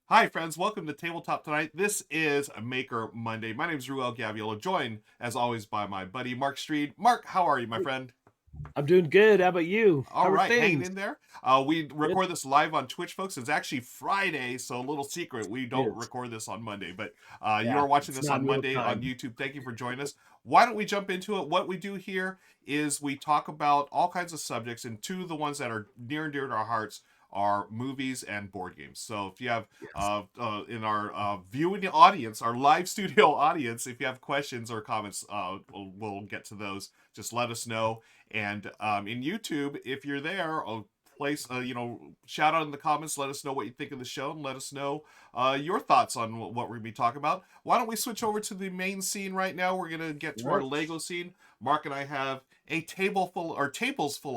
Hi, friends. Welcome to Tabletop Tonight. This is Maker Monday. My name is Ruel Gaviola, joined, as always, by my buddy Mark Streed. Mark, how are you, my friend? I'm doing good. How about you? All How are right, hanging things? in there. We Good. record this live on Twitch, folks. It's actually Friday, so a little secret. We It don't is. record this on Monday, but you Yeah, are watching it's this not on in real Monday on time. YouTube. Thank you for joining us. Why don't we jump into it? What we do here is we talk about all kinds of subjects, and two of the ones that are near and dear to our hearts are movies and board games. So if you have Yes. in our viewing audience, our live studio audience, if you have questions or comments, we'll get to those. Just let us know. And in YouTube, if you're there, place shout out in the comments. Let us know what you think of the show, and let us know your thoughts on what we're gonna be talking about. Why don't we switch over to the main scene right now? We're gonna get to our Right. Lego scene. Mark and I have a tables full of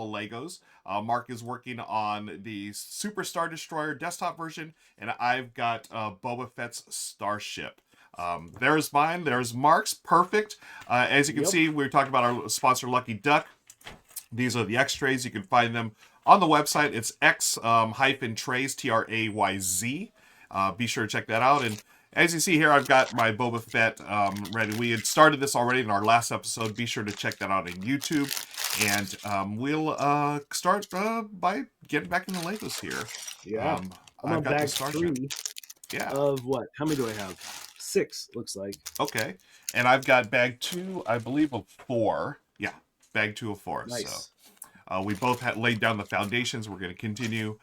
Legos. Mark is working on the Superstar Destroyer desktop version, and I've got Boba Fett's starship. There's mine. There's Mark's. Perfect. As you can Yep. see, we were talking about our sponsor, Lucky Duck. These are the X-Trays. You can find them on the website. It's X hyphen trays, Trayz. Be sure to check that out. And as you see here, I've got my Boba Fett ready. We had started this already in our last episode. Be sure to check that out on YouTube. And we'll start by getting back in the Legos here. Yeah. I'm I've on got the bag Starship. 3 Yeah. of what? How many do I have? 6, looks like. Okay. And I've got bag two, I believe, of four. Yeah, bag two of four. So Nice. we both had laid down the foundations. We're going to continue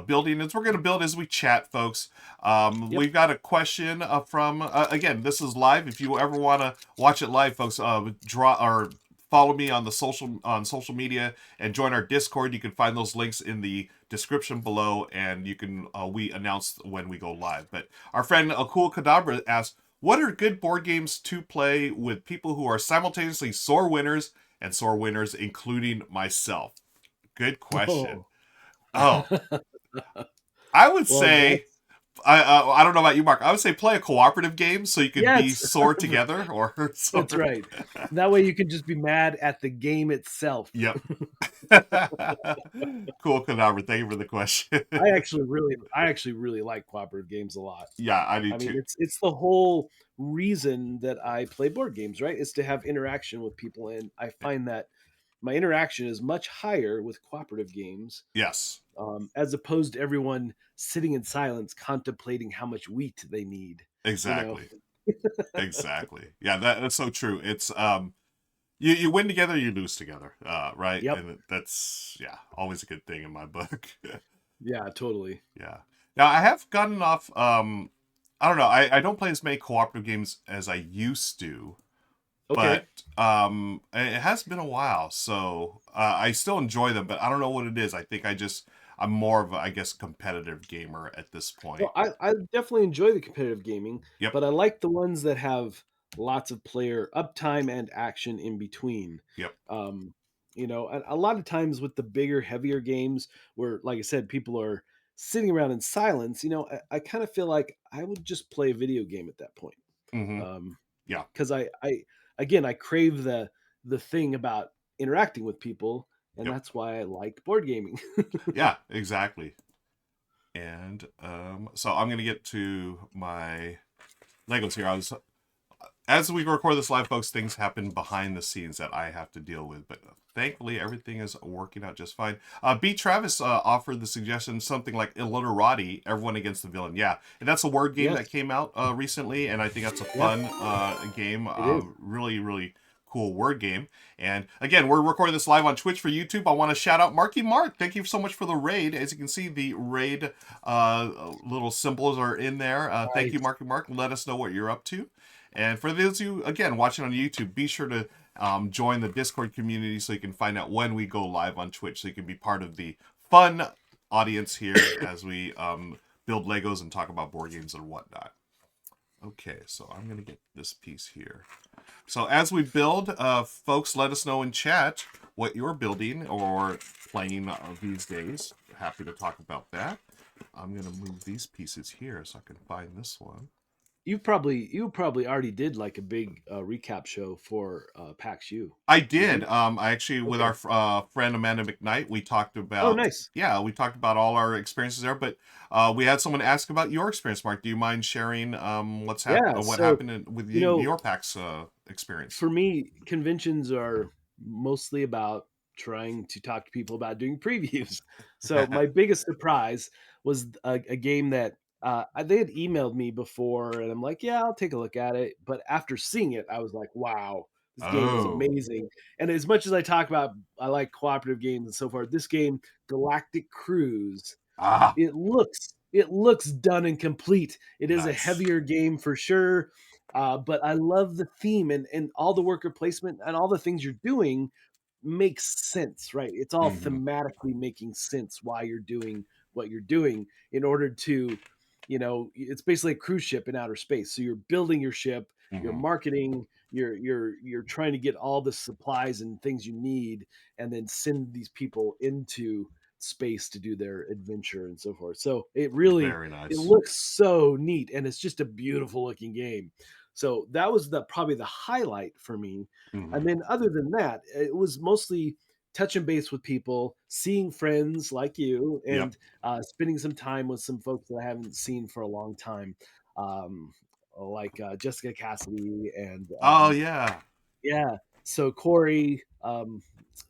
building as we're going to build as we chat, folks. Yep. We've got a question from again. This is live. If you ever want to watch it live, folks, draw or follow me on the social media and join our Discord. You can find those links in the description below, and you can we announce when we go live. But our friend Akul Kadabra asks, "What are good board games to play with people who are simultaneously sore winners and sore winners, including myself?" Good question. Oh. Oh, I would Well, say that's I don't know about you, Mark. I would say play a cooperative game so you could yeah, be it's sore together or that's sore. right. That way you can just be mad at the game itself. Yep. Cool, Kadabra. Thank you for the question. I actually really like cooperative games a lot. Yeah, I do I mean, too. it's the whole reason that I play board games, right? Is to have interaction with people, and I find that my interaction is much higher with cooperative games, Yes, as opposed to everyone sitting in silence contemplating how much wheat they need. You know? exactly. Exactly. Yeah, that's so true. It's you win together, you lose together. Right? Yep. And that's yeah, always a good thing in my book. Yeah. Totally. Yeah. Now I have gotten off. I don't know. I don't play as many cooperative games as I used to, Okay. but it has been a while. So I still enjoy them, but I don't know what it is. I think I'm more of a, I guess, competitive gamer at this point. Well, I definitely enjoy the competitive gaming, Yep. but I like the ones that have lots of player uptime and action in between. Yep. Um, and a lot of times with the bigger, heavier games where, like I said, people are sitting around in silence, I kind of feel like I would just play a video game at that point. Mm-hmm. Um, Yeah. because again, I crave the thing about interacting with people, and Yep. that's why I like board gaming. Yeah. Exactly. And so I'm gonna get to my Legos here. As we record this live, folks, things happen behind the scenes that I have to deal with, but thankfully everything is working out just fine. B. Travis offered the suggestion something like Illiterati, Everyone Against the Villain. Yeah, and that's a word game Yes, that came out recently, and I think that's a yeah, fun game. it is. Really, really cool word game. And again, we're recording this live on Twitch for YouTube. I want to shout out Marky Mark. Thank you so much for the raid. As you can see, the raid little symbols are in there. Thank you, Nice. Marky Mark. Let us know what you're up to. And for those of you, again, watching on YouTube, be sure to join the Discord community so you can find out when we go live on Twitch, so you can be part of the fun audience here as we build Legos and talk about board games and whatnot. Okay, so I'm going to get this piece here. So as we build, folks, let us know in chat what you're building or playing these days. Happy to talk about that. I'm going to move these pieces here so I can find this one. you probably already did like a big recap show for PAX U, I did did. you? I actually, with Okay. our friend Amanda McKnight, we talked Oh, about, nice. yeah, we talked about all our experiences there. But we had someone ask about your experience, Mark. Do you mind sharing Yeah. what So, happened with you know, your PAX experience? for me, conventions are mostly about trying to talk to people about doing previews. So my biggest surprise was a game that they had emailed me before, and I'm like, yeah, I'll take a look at it. But after seeing it, I was like, wow, this game is Oh, amazing. And as much as I talk about, I like cooperative games and so forth. This game, Galactic Cruise, ah, it looks done and complete. It is a nice. heavier game for sure, but I love the theme and all the worker placement and all the things you're doing makes sense, right? It's all Mm-hmm. thematically making sense why you're doing what you're doing in order to, it's basically a cruise ship in outer space. So you're building your ship, you're Mm-hmm. marketing, you're trying to get all the supplies and things you need, and then send these people into space to do their adventure and so forth. So Very it nice. looks so neat and it's just a beautiful looking game. So that was the probably the highlight for me. Mm-hmm. And then other than that, it was mostly touching base with people, seeing friends like you, Yep. and spending some time with some folks that I haven't seen for a long time, um, like Jessica Cassidy and Oh yeah. yeah. So Corey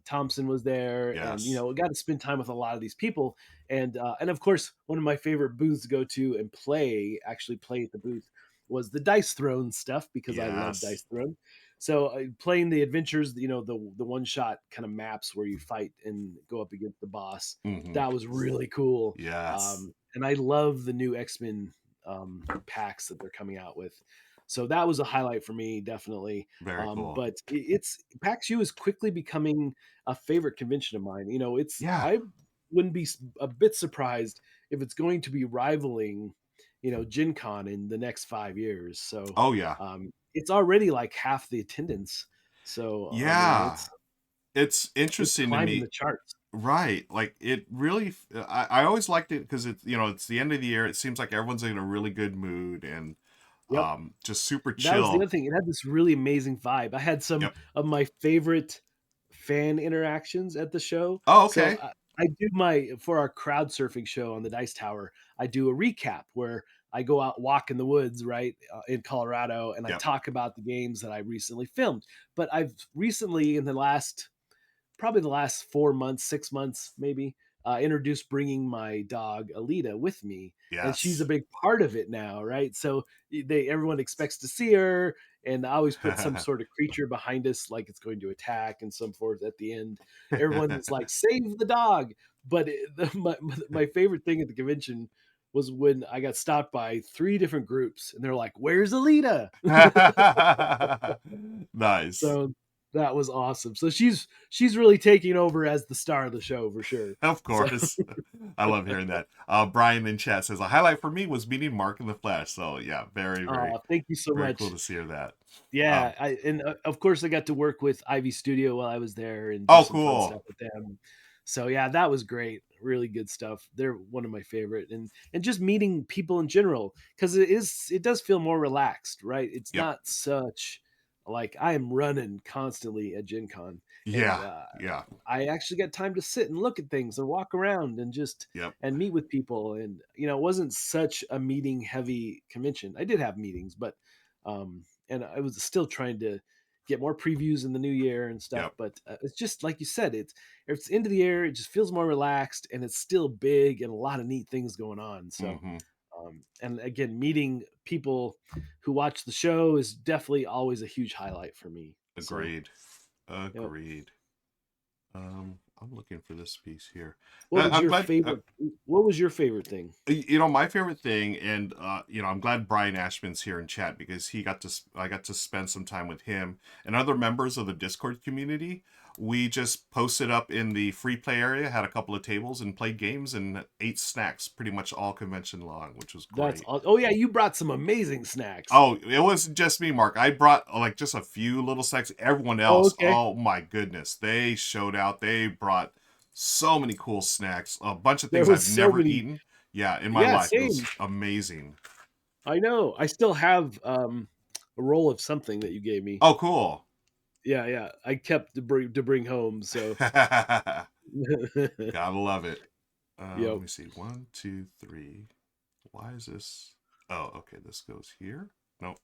Thompson was there, and Yes. we got to spend time with a lot of these people, and of course, one of my favorite booths to go to and actually play at the booth, was the Dice Throne stuff because I love Yes. Dice Throne. So playing the adventures, the one shot kind of maps where you fight and go up against the boss, Mm-hmm. that was really cool. Yes. And I love the new X-Men packs that they're coming out with. So that was a highlight for me, definitely. Very cool. But it's PAX U is quickly becoming a favorite convention of mine. Yeah. I wouldn't be a bit surprised if it's going to be rivaling, Gen Con in the next 5 years. So Oh yeah. it's already like half the attendance. So I mean, Yeah. It's it's interesting to climbing me. the charts. Right. Like it really, I always liked it because it's the end of the year. It seems like everyone's in a really good mood and Yep. just super That was the chill. other thing. It had this really amazing vibe. I had some Yep. of my favorite fan interactions at the show. Oh, So okay. I do my for our crowd surfing show on the Dice Tower. I do a recap where I go out walk in the woods, right, in Colorado, and I Yep. talk about the games that I recently filmed. But I've recently, in the last probably the last 4 months, 6 months, maybe, introduced bringing my dog Alita with me, and she's a Yes. big part of it now, right? So everyone expects to see her, and I always put some sort of creature behind us, like it's going to attack, and some forth at the end. Everyone's like, "Save the dog!" But my favorite thing at the convention was when I got stopped by three different groups, and they're like, "Where's Alita?" Nice. So that was awesome. So she's really taking over as the star of the show for sure. Of So course. I love hearing that. Brian in chat says a highlight for me was meeting Mark in the flesh. So yeah, thank you so very cool much. to see that. Yeah, Um, of course I got to work with Ivy Studio while I was there and do oh, some fun cool. stuff with them. So yeah, that was great. Really good stuff. They're one of my favorite, and just meeting people in general, because it does feel more relaxed, right? It's Yep. not such like I am running constantly at Gen Con, and Yeah. Yeah. I actually got time to sit and look at things and walk around and just Yep. and meet with people. And it wasn't such a meeting heavy convention. I did have meetings, but and I was still trying to get more previews in the new year and stuff. Yep. But it's just like you said, it's into the air. It just feels more relaxed, and it's still big and a lot of neat things going on. So. Mm-hmm. And again, meeting people who watch the show is definitely always a huge highlight for me. So, Agreed. yep. Agreed. I'm looking for this piece here. What was I'm your glad. favorite? What was your favorite thing? My favorite thing, and I'm glad Brian Ashman's here in chat because I got to spend some time with him and other members of the Discord community. We just posted up in the free play area, had a couple of tables, and played games and ate snacks pretty much all convention long, which was great. Oh yeah, you brought some amazing snacks. Oh, it wasn't just me, Mark. I brought like just a few little snacks. Everyone Oh, else, okay. oh my goodness, they showed out. They brought so many cool snacks, a bunch of There things was I've so never many. eaten. Yeah, in my Yeah, life, it was same. amazing. I know. I still have a roll of something that you gave me. Oh, cool. Yeah, yeah. I kept to bring home. So, Gotta love it. Let yep. me see. 1, 2, 3. Why is this? Oh, okay. This goes here. Nope.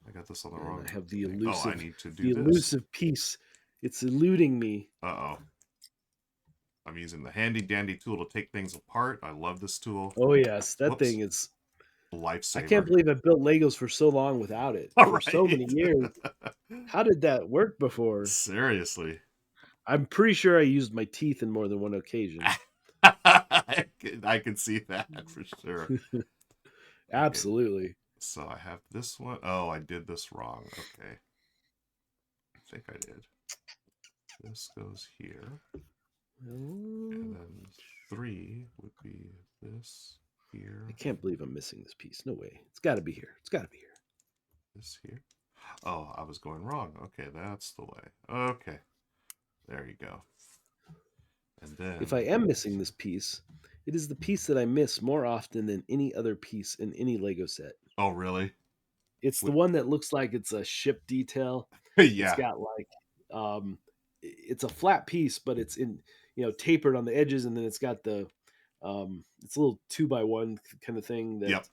I got this on the And wrong I have thing. Oh, I need to do the this. elusive piece. It's eluding me. Uh-oh. I'm using the handy dandy tool to take things apart. I love this tool. Oh yes, that Whoops. thing is. I can't Lifesaver. believe I built Legos for so long without it All for so many right. years. How did that work before? Seriously. I'm pretty sure I used my teeth in more than one occasion. I can see that for sure. Okay, Absolutely. so I have this one. Oh, I did this wrong. Okay. I think I did. This goes here. And Oh, then 3 would be this I here. can't believe I'm missing this piece. No way. It's got to be here. It's got to be here. This here. Oh, I was going wrong. Okay, that's the way. Okay. There you go. And If then I am missing this piece, it is the piece that I miss more often than any other piece in any Lego set. oh, really? It's the one that looks like it's a ship detail. It's Yeah. got like it's a flat piece, but it's in tapered on the edges, and then it's got the it's a little 2x1 kind of thing that Yep.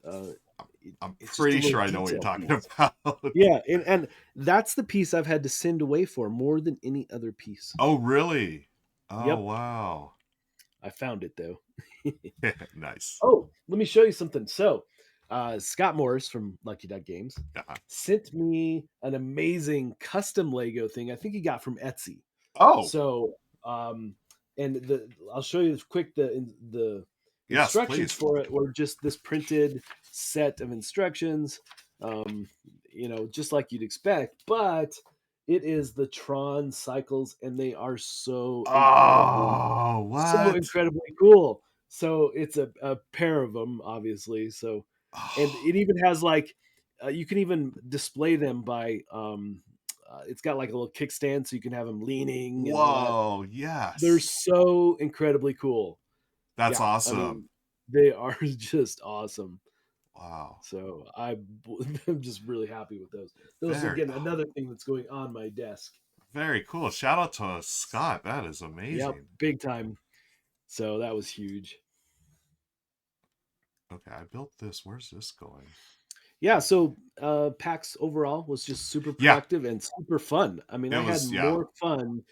I'm it's just a pretty little sure I know what you're detail talking piece. about. Yeah, and that's the piece I've had to send away for more than any other piece. Oh, really? Oh, Yep, wow. I found it though. Nice. Oh, let me show you something. So, Scott Morris from Lucky Duck Games Uh-huh. sent me an amazing custom Lego thing. I think he got from Etsy. Oh, So, and I'll show you quick the yes, instructions please. for it were just this printed set of instructions, um, just like you'd expect, but it is the Tron cycles, and they are Oh, so what? incredibly cool. So it's a pair of them, obviously. So, and Oh, it even has like you can even display them by it's got like a little kickstand, so you can have them leaning and all that. whoa, They're yes. so incredibly cool. That's Yeah, I awesome. mean, they are just awesome. Wow. So I'm just really happy with those. Those Very, again, another thing that's going on my desk. very cool. Shout out to Scott. That is Yep, amazing. big time. So that was huge. Okay, I built this. Where's this going? Yeah, so PAX overall was just super Yeah, productive and super fun. I mean, it I had was, yeah, more fun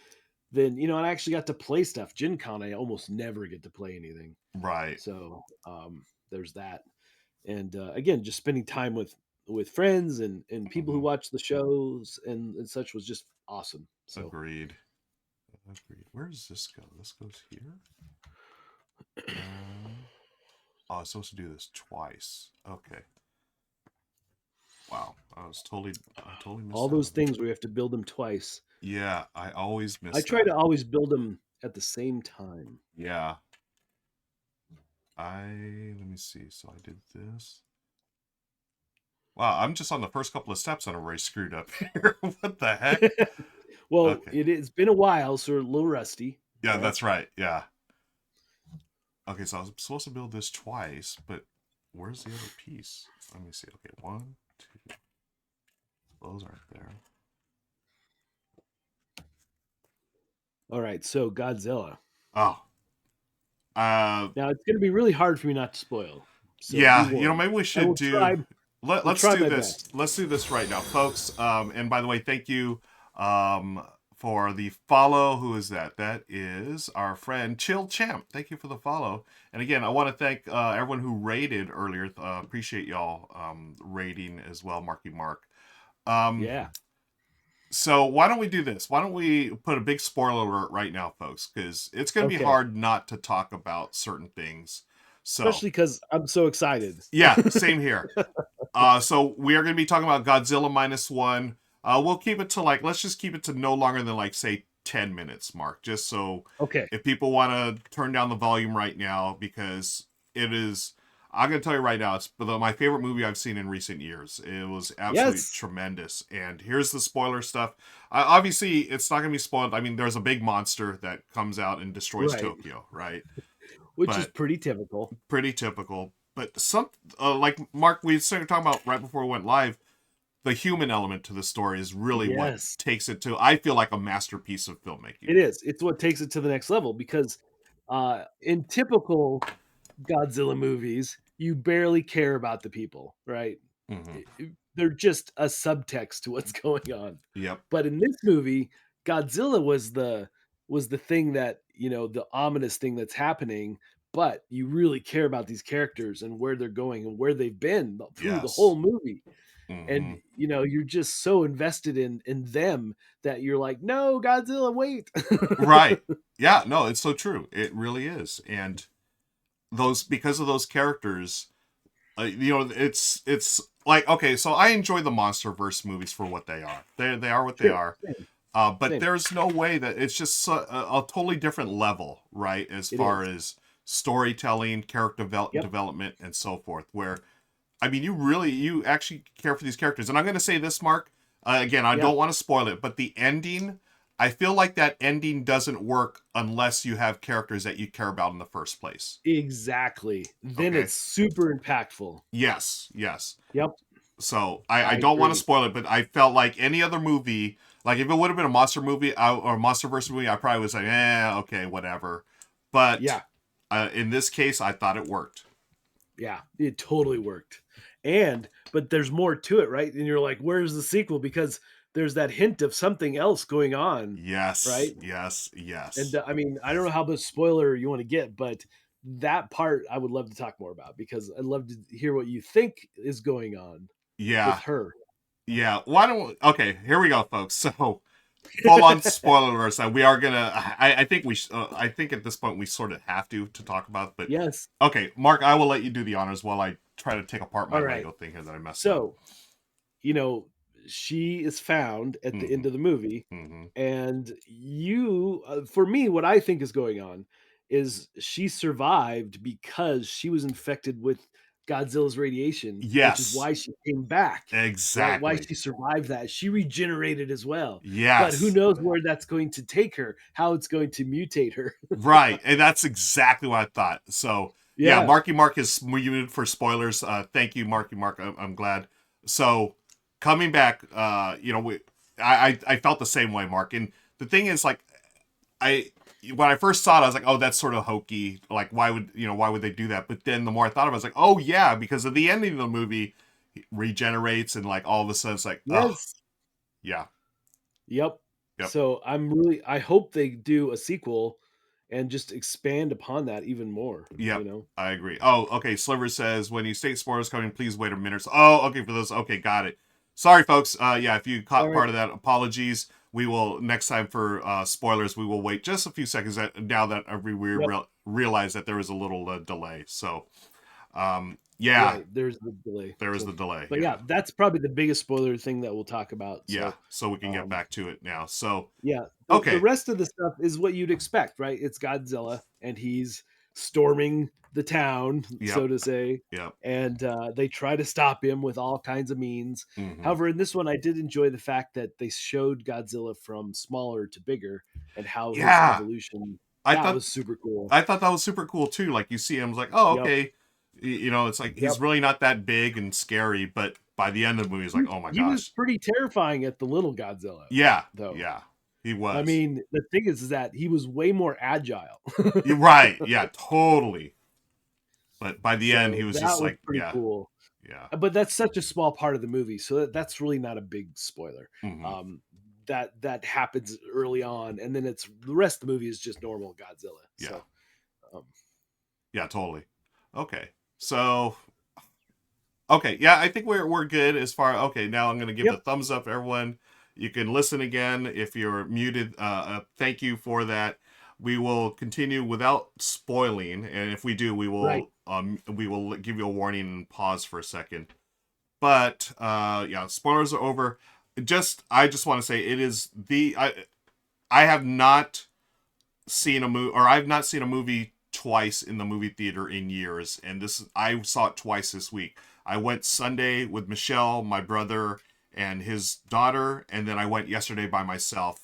than and I actually got to play stuff. Gen Con, I almost never get to play anything. right. So there's that. And again, just spending time with friends and people who Hmm. watch the shows and such was just awesome. So Agreed. Agreed. Where does this go? This goes here. Uh, oh, I was supposed to do this twice. Okay. Wow. I totally all missed out those on that. things we have to build them twice. Yeah, I always I miss try that. to always build them at the same time. Yeah. Let me see. So I did this. Wow, I'm just on the first couple of steps and I'm already screwed up here. What the heck? Well, Okay. it's been a while, so we're a little rusty, Yeah, but that's right. Yeah. Okay, so I was supposed to build this twice, but where's the other piece? Let me see. Okay, 1, 2. Those aren't there. all right. So Godzilla. Oh. Uh Now it's going to be really hard for me not to spoil. So be yeah, warned. maybe we I should will do try. Will let's try do my this. best. Let's do this right now, folks. And by the way, thank you for the follow. Who is that? That is our friend Chill Champ. Thank you for the follow. And again, I want to thank everyone who rated earlier. Appreciate y'all rating as well, Marky Mark. Um, Yeah. so why don't we do this? Why don't we put a big spoiler alert right now, folks? Because it's going to be Okay. hard not to talk about certain things. So Especially because I'm so excited. yeah, same here. So we are going to be talking about Godzilla Minus One. We'll keep it to let's just keep it to no longer than say 10 minutes, Mark. Just so Okay. if people want to turn down the volume right now, because it is, I'm going to tell you right now, it's my favorite movie I've seen in recent years. It was absolutely Yes. tremendous. And here's the spoiler stuff. Obviously, it's not going to be spoiled. I mean, there's a big monster that comes out and destroys Right. Tokyo, right? Which is But pretty typical. pretty typical. But some like Mark, we started talking about right before we went live. The human element to the story is really what Yes, takes it to, I feel like, a masterpiece of filmmaking. it is. It's what takes it to the next level because in typical Godzilla movies, you barely care about the people, right? Hmm. They're just a subtext to what's going on. Yep. But in this movie, Godzilla was the thing that, the ominous thing that's happening, but you really care about these characters and where they're going and where they've been through the whole Yes. movie. And Hmm. you're just so invested in them that you're like, "No, Godzilla, wait." Right. Yeah. No, it's so true. It really is. And those, because of those characters, it's like, okay, so I enjoy the MonsterVerse movies for what they are. They are what they Sure. are. Same. But Same. there's no way that it's just a totally different level, right? As It far is. as storytelling, character Yep. development, and so forth. Where, I mean, you actually care for these characters. And I'm going to say this, Mark. Again, I Yeah. don't want to spoil it, but the ending, I feel like that ending doesn't work unless you have characters that you care about in the first place. Exactly. Then Okay. it's super impactful. Yes. Yes. Yep. So I I don't want to agree. spoil it, but I felt like any other movie, like if it would have been a monster movie or a MonsterVerse movie, I probably was like, okay, whatever. But Yeah. in this case, I thought it worked. Yeah. It totally worked. But there's more to it, right? And you're like, where's the sequel? Because there's that hint of something else going on, Yes, right? yes, And yes. I mean, I don't know how much spoiler you want to get, but that part I would love to talk more about because I'd love to hear what you think is going on with Yeah, her. yeah. Why don't? Okay, here we go, folks. So full on spoiler alert. So we are gonna. I think we. I think at this point we sort of have to talk about. It, but Yes. okay, Mark, I will let you do the honors while I try to take apart my All right. Lego thing here that I messed up. So, you know, she is found at the Mm-hmm. end of the movie, Mm-hmm. and for me, what I think is going on is she survived because she was infected with Godzilla's radiation, which is Yes, why she came back, right? Why exactly. she survived that. She regenerated as well. But who Yes. knows where that's going to take her, how it's going to mutate her. Right. And that's exactly what I thought. So, yeah, Yeah. Marky Mark is muted for spoilers. Thank you, Marky Mark. I'm glad. So, coming back, I felt the same way, Mark. And the thing is, like, I when I first saw it, I was like, oh, that's sort of hokey. Like, why would they do that? But then the more I thought of it, I was like, oh yeah, because of the ending of the movie, he regenerates, and like all of a sudden, it's like, oh Yes. yeah, Yep. yep. So I hope they do a sequel and just expand upon that even more, Yep, you know? I agree. Oh, okay. Sliver says when you state spoilers coming, please wait a minute. Oh, okay. For those, okay, got it. Sorry, folks. Yeah, if you All caught right. part of that, apologies. We will next time for spoilers. We will wait just a few seconds. Now that we Yep. realize that there was a little delay. So, yeah, Right. There's the delay. there is So, the delay. but Yeah, yeah, that's probably the biggest spoiler thing that we'll talk about. yeah. So, So we can get um, back to it now. So, yeah, the okay. rest of the stuff is what you'd expect, right? It's Godzilla and he's storming the town, so Yep. to say, Yep. and they try to stop him with all kinds of means. Hmm. However, in this one, I did enjoy the fact that they showed Godzilla from smaller to bigger and how his Yeah. evolution. I That thought was super cool. I thought that was super cool too. Like you see him, it's like, oh, Yep. okay. It's like Yep. he's really not that big and scary, but by the end of the movie, it's like, oh my He was gosh. pretty terrifying at the little Godzilla, Yeah, though. yeah, he I was. mean, the thing is that he was way more agile. You're right. Yeah, totally. But by the end, he So was that just was like, pretty yeah, cool. yeah. But that's such a small part of the movie, so that's really not a big spoiler. Hmm. Um, that happens early on, and then it's the rest of the movie is just normal Godzilla. Yeah, So um, yeah, totally. Okay, so okay, yeah, I think we're good as far. Okay, now I'm gonna give the yep, thumbs up, everyone. You can listen again if you're muted. Thank you for that. We will continue without spoiling, and if we do, right. we will give you a warning and pause for a second. But yeah, spoilers are over. I just want to say it is I have not seen a movie, or I've not seen a movie twice in the movie theater in years, and this I saw it twice this week. I went Sunday with Michelle, my brother, and his daughter, and then I went yesterday by myself.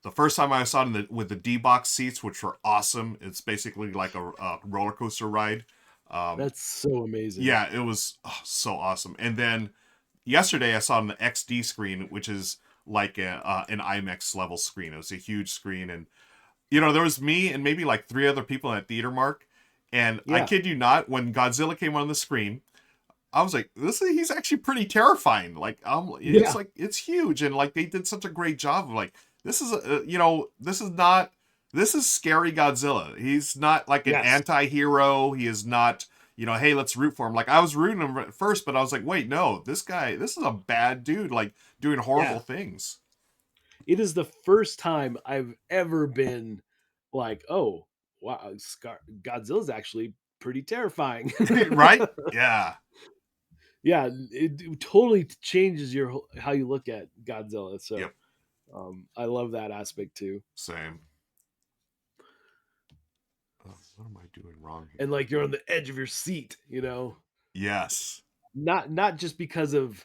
The first time I saw it with the D box seats, which were awesome. It's basically like a roller coaster ride. That's so amazing. Yeah, it was so awesome. And then yesterday I saw it on the XD screen, which is like an IMAX level screen. It was a huge screen, and there was me and maybe like three other people in that theater, Mark. And I Yeah. kid you not, when Godzilla came on the screen, I was like, he's actually pretty terrifying. Like, it's Yeah. like it's huge, and like they did such a great job of like this is scary Godzilla. He's not like an Yes. anti-hero. He is not, hey, let's root for him. Like I was rooting him at first, but I was like, wait, no, this is a bad dude, like doing horrible Yeah. things. It is the first time I've ever been like, "Oh, wow, Godzilla's actually pretty terrifying." Right? Yeah. Yeah, it totally changes how you look at Godzilla. So, Yep. I love that aspect too. Same. Oh, what am I doing wrong And here? like you're on the edge of your seat, Yes. not just because of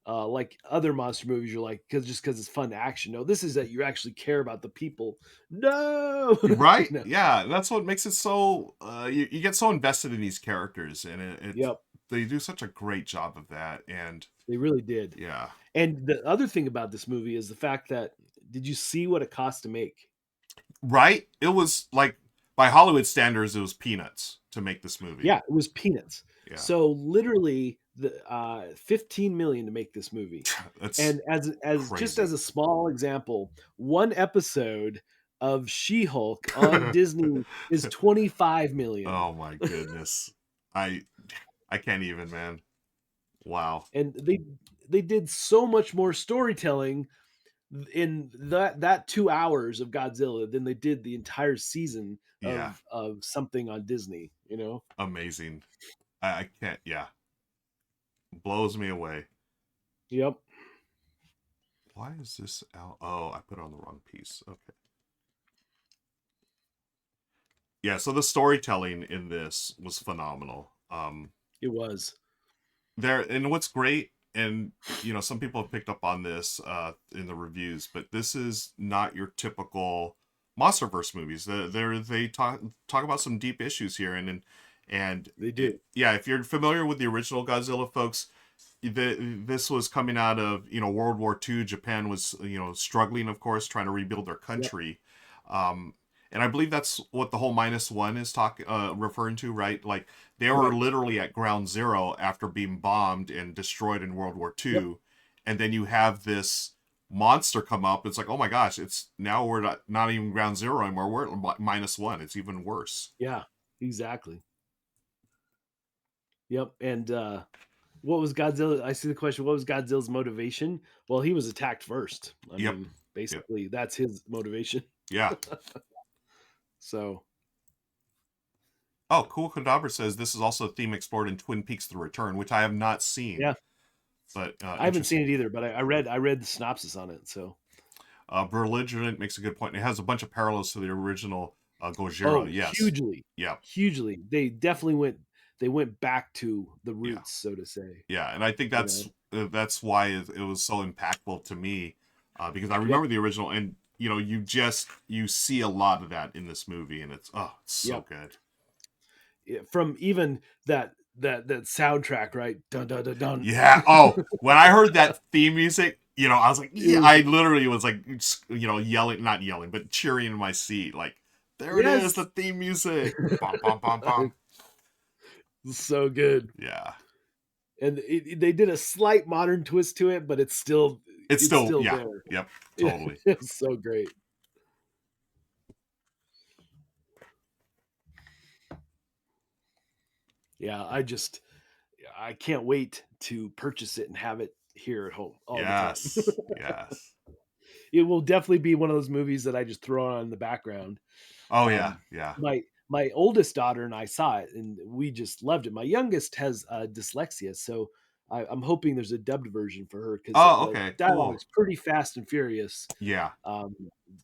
like other monster movies, you're like because it's fun action. No, this is that you actually care about the people. No, Right? Yeah, that's what makes it so. You get so invested in these characters, and Yep, they do such a great job of that. And they really did. yeah, And the other thing about this movie is the fact that did you see what it cost to make? right. It was like by Hollywood standards, it was peanuts to make this movie. Yeah, it was peanuts. Yeah, So literally the 15 million to make this movie. that's And as just crazy. as a small example, one episode of She-Hulk on Disney is 25 million. Oh my goodness, I I can't even, man. Wow. And they did so much more storytelling in that 2 hours of Godzilla than they did the entire season Yeah, of something on Disney. amazing. I can't. Yeah, blows me away. Yep. Why is this out? Oh, I put it on the wrong piece. Okay. Yeah, so the storytelling in this was phenomenal. It was. There and what's great, and some people have picked up on this in the reviews, but this is not your typical monsterverse movies. They talk about some deep issues here, and They do. yeah, if you're familiar with the original Godzilla, folks, this was coming out of World War II. Japan was struggling, of course, trying to rebuild their Yep. country. Um, and I believe that's what the whole minus one is referring to, right? Like they were Right. literally at ground zero after being bombed and destroyed in World War Yep. II, and then you have this monster come up. It's like, oh my gosh, it's now we're not even ground zero anymore. We're at minus one. It's even worse. Yeah. Exactly. Yep. And what was Godzilla? I see the question. What was Godzilla's motivation? Well, he was attacked first. I Yep. mean, Yep. basically, that's his motivation. Yeah. So, Oh, Cool Cadabra says this is also a theme explored in Twin Peaks: The Return, which I have not seen, yeah, but I haven't seen interesting. it either, but I read the synopsis on it. So, Belligerent makes a good point. It has a bunch of parallels to the original Gojira. oh, Yes. hugely, Yeah. hugely. They definitely went back to the Yeah. roots, so to say. Yeah. And I think You know. that's why it was so impactful to me because I Yep. remember the original, and you see a lot of that in this movie, and it's so Yep. good. From even that soundtrack, right? Dun dun dun dun. Yeah. Oh, when I heard that theme music, I was like, It yeah, was I literally was like, yelling, not yelling, but cheering in my seat. Like, there it is, the yes, theme music. Bum, bum, bum, bum. so good. Yeah. And they did a slight modern twist to it, but It's it's still, still yeah. there. Yep. Yeah, Totally. it's so great. Yeah, I can't wait to purchase it and have it here at home all the time. Yes. Yes. It will definitely be one of those movies that I just throw on in the background. Oh, yeah. Um, Yeah. my oldest daughter and I saw it, and we just loved it. My youngest has dyslexia, so I'm hoping there's a dubbed version for her because Oh, the okay. dialogue Cool. is pretty fast and furious. Yeah. Um,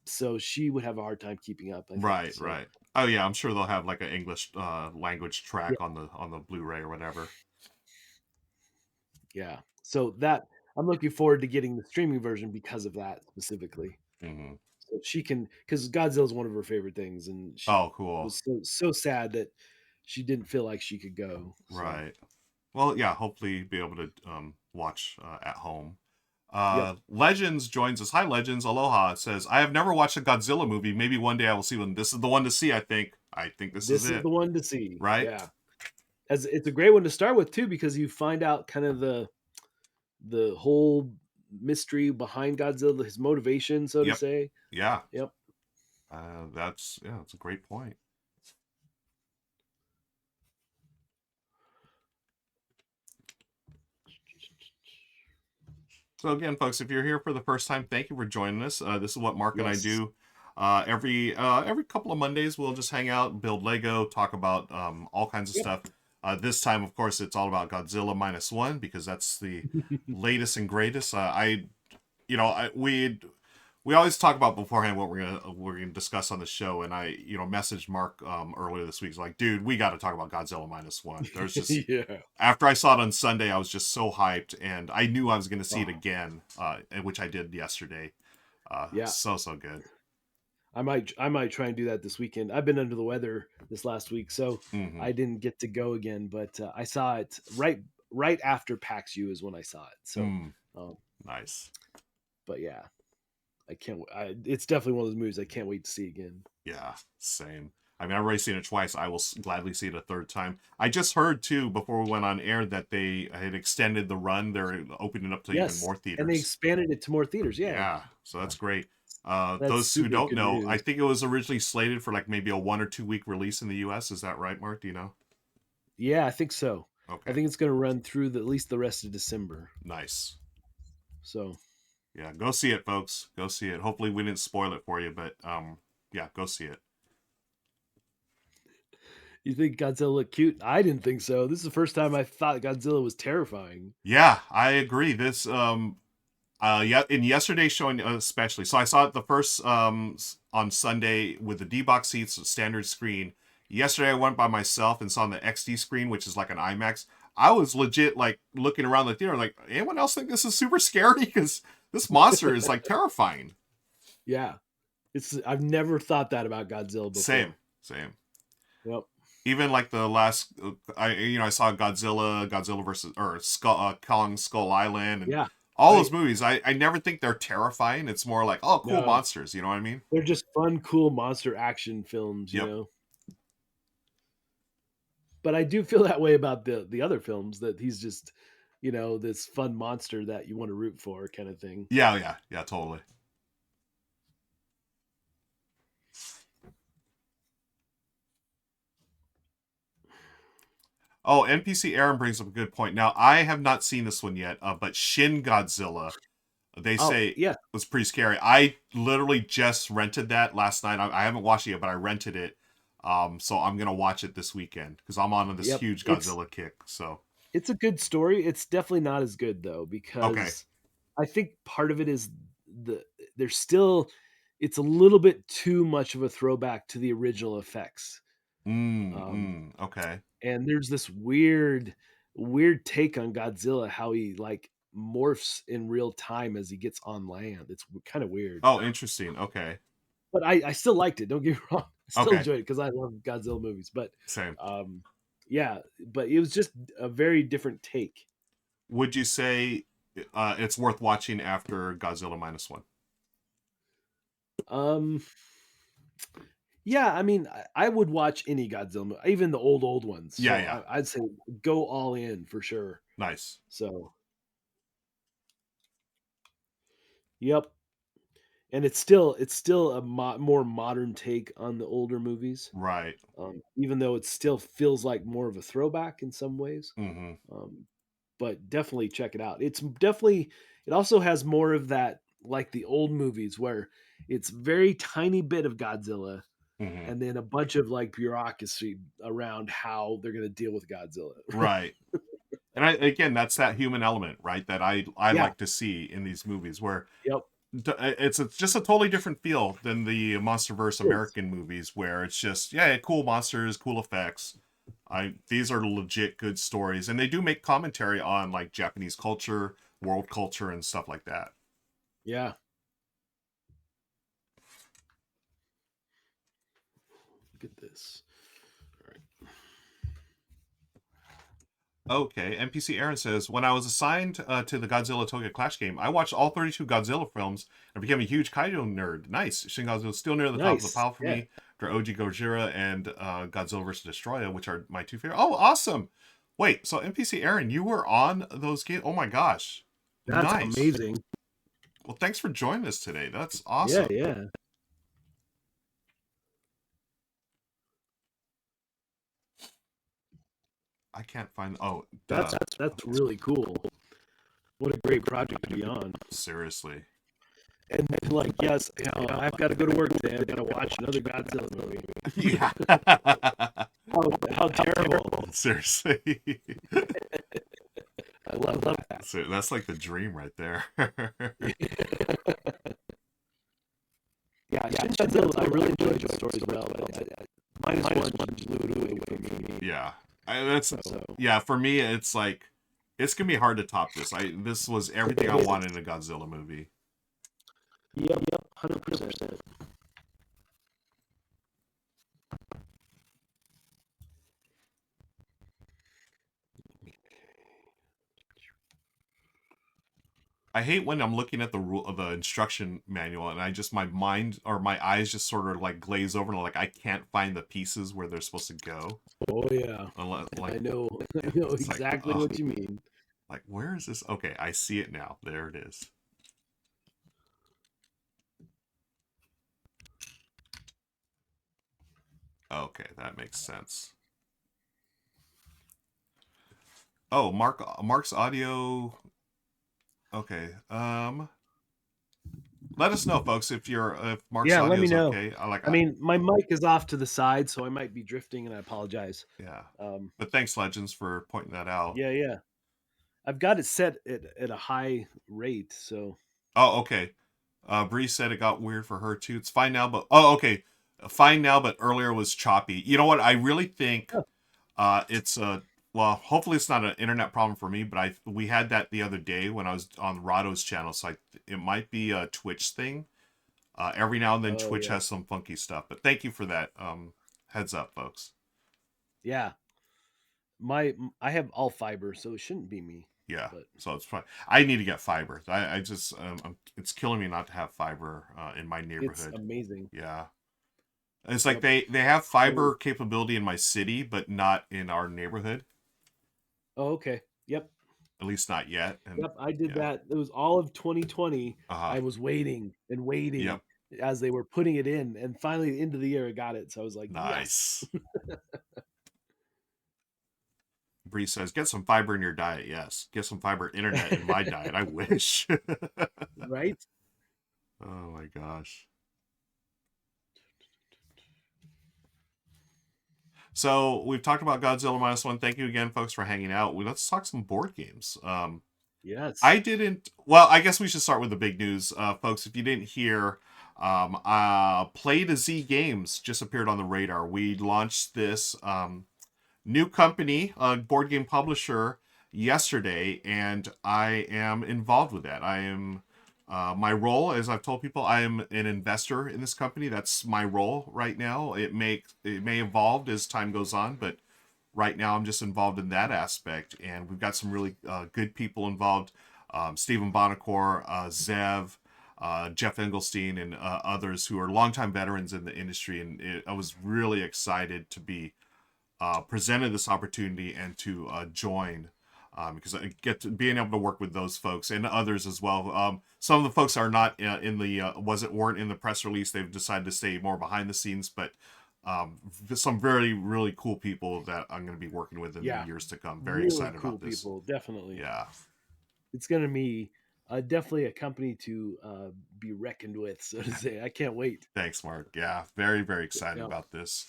so she would have a hard time keeping up, I think. Right. So Right. Oh, yeah. I'm sure they'll have like an English language yeah, track on the Blu-ray or whatever. yeah. So that I'm looking forward to getting the streaming version because of that specifically. Hmm. So she can because Godzilla is one of her favorite things, and she Oh, cool. was so sad that she didn't feel like she could go. So Right. Well, yeah. Hopefully, be able to watch at home. yep, Legends joins us. Hi, Legends. Aloha. It says, I have never watched a Godzilla movie. Maybe one day I will see one. This is the one to see, I think. I think this is this is it. the one to see. Right? Yeah, as it's a great one to start with too, because you find out kind of the whole mystery behind Godzilla, his motivation, so to Yep. say. Yeah. Yep. That's a great point. So again, folks, if you're here for the first time, thank you for joining us. This is what Mark and I Yes. do. Every couple of Mondays, we'll just hang out, build Lego, talk about all kinds of Yep. stuff. This time, of course, it's all about Godzilla Minus One because that's the latest and greatest. We always talk about beforehand what we're gonna discuss on the show, and I messaged Mark earlier this week. He's like, dude, we got to talk about Godzilla Minus One. There's just Yeah. after I saw it on Sunday, I was just so hyped, and I knew I was going to see it Oh, again, which I did yesterday. yeah. So good. I might try and do that this weekend. I've been under the weather this last week, so Hmm. I didn't get to go again. But I saw it right after PAX U is when I saw it. So, Mm, um, nice. but yeah, I can't. It's definitely one of those movies I can't wait to see again. Yeah, same. I mean, I've already seen it twice. I will gladly see it a third time. I just heard too before we went on air that they had extended the run. They're opening up to even Yes, more and they theaters. expanded it to more theaters. Yeah, Yeah, so that's great. that's Those who super don't good know, I news. think it was originally slated for like maybe a 1 or 2 week release in the U.S. Is that right, Mark? Do you know? Yeah, I think so. I Okay, think it's going to run through at least the rest of December. nice. So Yeah, go see it, folks. Go see it. Hopefully, we didn't spoil it for you, but yeah, go see it. you think Godzilla looked cute? I didn't think so. This is the first time I thought Godzilla was terrifying. Yeah, I agree. This yeah, in yesterday's showing especially. So I saw it the first on Sunday with the D box seats, standard screen. Yesterday I went by myself and saw on the XD screen, which is like an IMAX. I was legit like looking around the theater, like, anyone else think this is super scary? Because this monster is like terrifying. Yeah, it's I've never thought that about Godzilla Same, before. same. Yep. Even like the last, I saw Godzilla versus or Kong Skull Island, and Yeah. all those Right. movies. I never think they're terrifying. It's more like, oh, cool No, monsters. You know what I mean? they're just fun, cool monster action films, you Yep. know. But I do feel that way about the other films that he's just, this fun monster that you want to root for, kind of thing. Yeah, totally. Oh, NPC Aaron brings up a good point. Now, I have not seen this one yet, but Shin Godzilla, they Oh say yeah. was pretty scary. I literally just rented that last night. I haven't watched it yet, but I rented it. So I'm gonna watch it this weekend because I'm on this Yep. huge It's Godzilla kick. So it's a good story. It's definitely not as good though, okay. because I think part of it is the there's still it's a little bit too much of a throwback to the original effects. Um, Okay. and there's this weird take on Godzilla, how he like morphs in real time as he gets on land. It's kind of weird, Oh, interesting. Okay. but I still liked it. Don't get me wrong, I still Okay. enjoyed it because I love Godzilla movies. But Same. um, yeah, but it was just a very different take. Would you say it's worth watching after Godzilla Minus One? Um, yeah, I mean, I would watch any Godzilla, even the old ones. Yeah, So yeah. I'd say go all in for sure. Nice. So, yep. And it's still a more modern take on the older movies, Right. even though it still feels like more of a throwback in some ways. Mm-hmm. Um, but definitely check it out. It also has more of that, like the old movies, where it's very tiny bit of Godzilla Mm-hmm. and then a bunch of like bureaucracy around how they're going to deal with Godzilla. Right. And again, that's that human element, right? That I Yeah. like to see in these movies where Yep. it's just a totally different feel than the MonsterVerse It is. American movies where it's just, yeah, cool monsters, cool effects. These are legit good stories, and they do make commentary on like Japanese culture, world culture, and stuff like that. Yeah. Look at this. All right. Okay, NPC Aaron says, when I was assigned to the Godzilla Tokyo Clash game, I watched all 32 Godzilla films and became a huge kaiju nerd. Nice. Shin Godzilla is still near the top of the Nice. pile for Yeah. me after OG Gojira and Godzilla vs. Destroyer, which are my two favorite. Oh, awesome. Wait, so NPC Aaron, you were on those games? Oh my gosh. That's Nice. amazing. Well, thanks for joining us today. That's Yeah, awesome. yeah. I can't find. Oh, That's duh. that's really cool. What a great project to be on. Seriously. And then, like, yes, I've got to go to work today. I've got to watch another Godzilla movie. Yeah. How terrible. Seriously. I love that. So that's like the dream right there. Yeah, Shin Godzilla, I really enjoyed the story as well. But minus one blew it away from me. Yeah. That's So, yeah, for me it's like it's gonna be hard to top this. This was everything I wanted in a Godzilla movie. yep, 100%. I hate when I'm looking at the rule of the instruction manual and I just my mind or my eyes just sort of like glaze over and like I can't find the pieces where they're supposed to go. Oh yeah, Like I know, I know it's like, exactly oh, what you mean. like where is this? Okay, I see it now. There it is. Okay, that makes sense. Oh, Mark's audio. Okay. Let us know, folks, if Mark's Yeah, let audio me is know. okay. I mean, my mic is off to the side, so I might be drifting, and I apologize. Yeah. Um, But thanks, Legends, for pointing that out. yeah, yeah. I've got it set at a high rate, so Oh, okay. Bree said it got weird for her too. It's fine now, but okay. Fine now, but earlier was choppy. You know what? I really think oh, it's a well. Hopefully, it's not an internet problem for me. But we had that the other day when I was on Rahdo's channel. So it might be a Twitch thing. Every now and then, oh Twitch yeah, has some funky stuff. But thank you for that. Heads up, folks. yeah. I have all fiber, so it shouldn't be me. Yeah, But so it's fine. I need to get fiber. I just it's killing me not to have fiber in my it's neighborhood. amazing. Yeah, it's like Yep. they have So, fiber capability in my city, but not in our neighborhood. oh okay. Yep. At least not yet. And Yep. I did yeah, that. It was all of 2020. uh huh. I was waiting and waiting Yep, as they were putting it in, and finally, the end of the year, I got it. So I was like, yes. nice. Bree says, "Get some fiber in your diet." Yes, get some fiber internet in my diet. I wish. Right? Oh my gosh. So we've talked about Godzilla Minus One. Thank you again, folks, for hanging out. Let's talk some board games. I Yes. didn't. Well, I guess we should start with the big news, folks. If you didn't hear, Play to Z Games just appeared on the radar. We launched this new company, board game publisher, yesterday, and I am involved with that. I am. My role, as I've told people, I am an investor in this company. That's my role right now. It may evolve as time goes on, but right now I'm just involved in that aspect, and we've got some really good people involved. Stephen Bonacore, Zev, Jeff Engelstein, and others who are longtime veterans in the industry. And I was really excited to be presented this opportunity and to join because I get to being able to work with those folks and others as well. Some of the folks are not in the weren't in the press release. They've decided to stay more behind the scenes, but some very really cool people that I'm going to be working with in the Yeah. years to come. Very Really excited cool about this. people. Definitely. Yeah, It's going to be definitely a company to be reckoned with, so to say. I can't wait. thanks, Mark. Yeah, very excited Yeah. about this.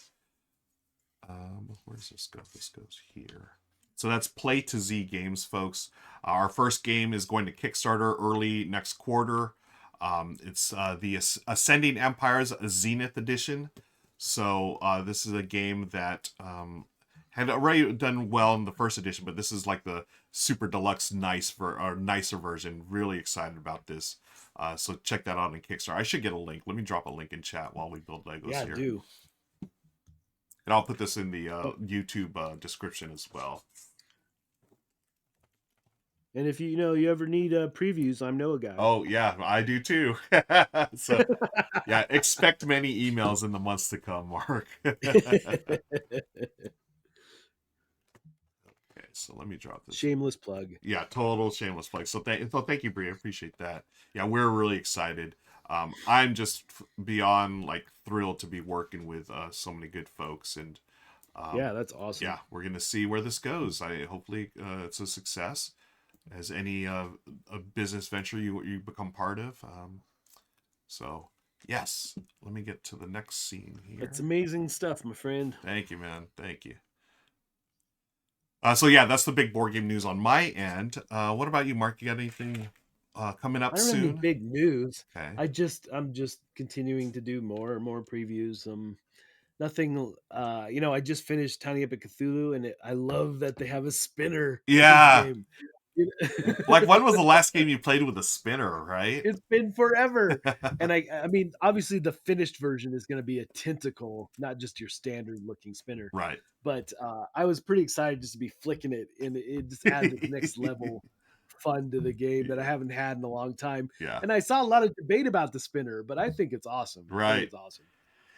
Where does this go? This goes here. So that's Play to Z Games, folks. Our first game is going to Kickstarter early next quarter. It's the Ascending Empires Zenith Edition. So this is a game that had already done well in the first edition, but this is like the super deluxe nicer version. Really excited about this. So check that out on Kickstarter. I should get a link. Let me drop a link in chat while we build Legos Yeah, here. do. And I'll put this in the Oh, YouTube description as well. And if you ever need previews, I'm Noah guy. Oh yeah, I do too. So yeah, expect many emails in the months to come, Mark. Okay, so let me drop this. Shameless plug. Yeah, total shameless plug. So thank you, Brie. I appreciate that. Yeah, we're really excited. I'm just beyond like thrilled to be working with so many good folks, and Yeah, that's awesome. yeah, we're gonna see where this goes. I hopefully it's a success, as any a business venture you become part of. So yes, let me get to the next scene It's here. amazing stuff, my friend. Thank you, man. Thank you. So yeah, that's the big board game news on my end. What about you, Mark? You got anything coming up I don't have any soon? big news. Okay. I'm just continuing to do more and more previews. Nothing. I just finished Tiny Epic Cthulhu, and I love that they have a spinner in the Yeah. game. You Like, when was know? the last game you played with a spinner, right? It's been forever. And I mean, obviously the finished version is going to be a tentacle, not just your standard looking spinner. Right. But I was pretty excited just to be flicking it, and it just adds its next level fun to the game that I haven't had in a long time. Yeah. And I saw a lot of debate about the spinner, but I think it's awesome. I think Right. it's awesome.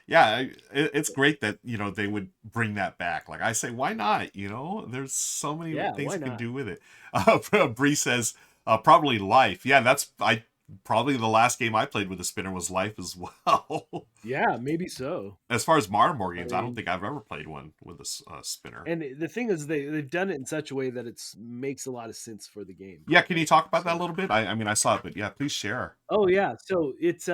Yeah, it's great that they would bring that back. Like I say, why not? There's so many Yeah, things why you can not? do with it. Bree says probably Life. Yeah, that's I probably the last game I played with a spinner was Life as well. Yeah, maybe so. As far as modern board I games, I don't mean, think I've ever played one with a spinner. and the thing is, they've done it in such a way that it makes a lot of sense for the game. Yeah, can you talk about that a So, little bit? I mean, I saw it, but yeah, please share. oh yeah, so it's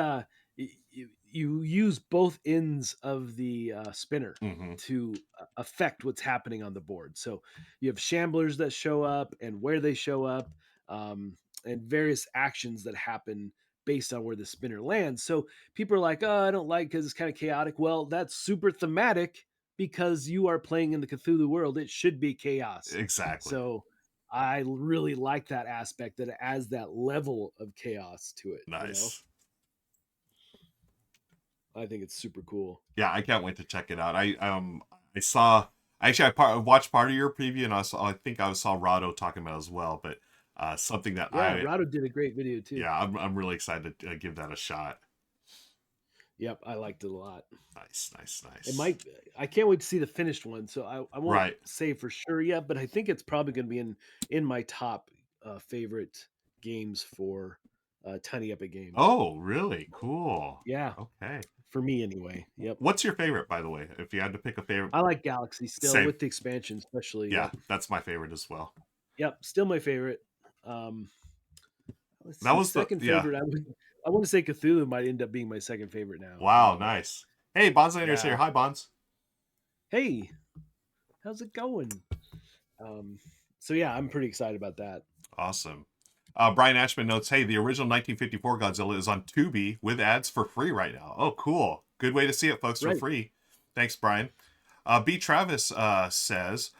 you use both ends of the spinner Mm-hmm. to affect what's happening on the board. So you have shamblers that show up and where they show up, and various actions that happen based on where the spinner lands. So people are like, "Oh, I don't like because it's kind of chaotic." Well, that's super thematic because you are playing in the Cthulhu world. It should be chaos. Exactly. So I really like that aspect that it adds that level of chaos to it. Nice. I think it's super cool. Yeah, I can't wait to check it out. I saw actually I watched part of your preview, and I think I saw Rahdo talking about it as well. But something that Yeah, Rahdo did a great video too. yeah, I'm really excited to give that a shot. Yep, I liked it a lot. Nice, nice, It nice. might. I can't wait to see the finished one. So I won't Right. say for sure yet, but I think it's probably going to be in my top favorite games for Tiny Epic Games. Oh, really? Cool. Yeah, Okay. for me anyway. Yep. What's your favorite, by the way? If you had to pick a favorite, I like Galaxy still same. with the expansion, especially. Yeah, Yep. that's my favorite as well. Yep. Still my favorite. Um, let's That see. was the Second yeah. favorite. I want to say Cthulhu might end up being my second favorite now. Wow, nice. Hey, Bonzainer's here. Yeah. Hi, Bonds. Hey, how's it going? Um, so yeah, I'm pretty excited about that. Awesome. Brian Ashman notes, hey, the original 1954 Godzilla is on Tubi with ads for free right now. Oh, cool. Good way to see it, folks, for Right. free. Thanks, Brian. B. Travis says,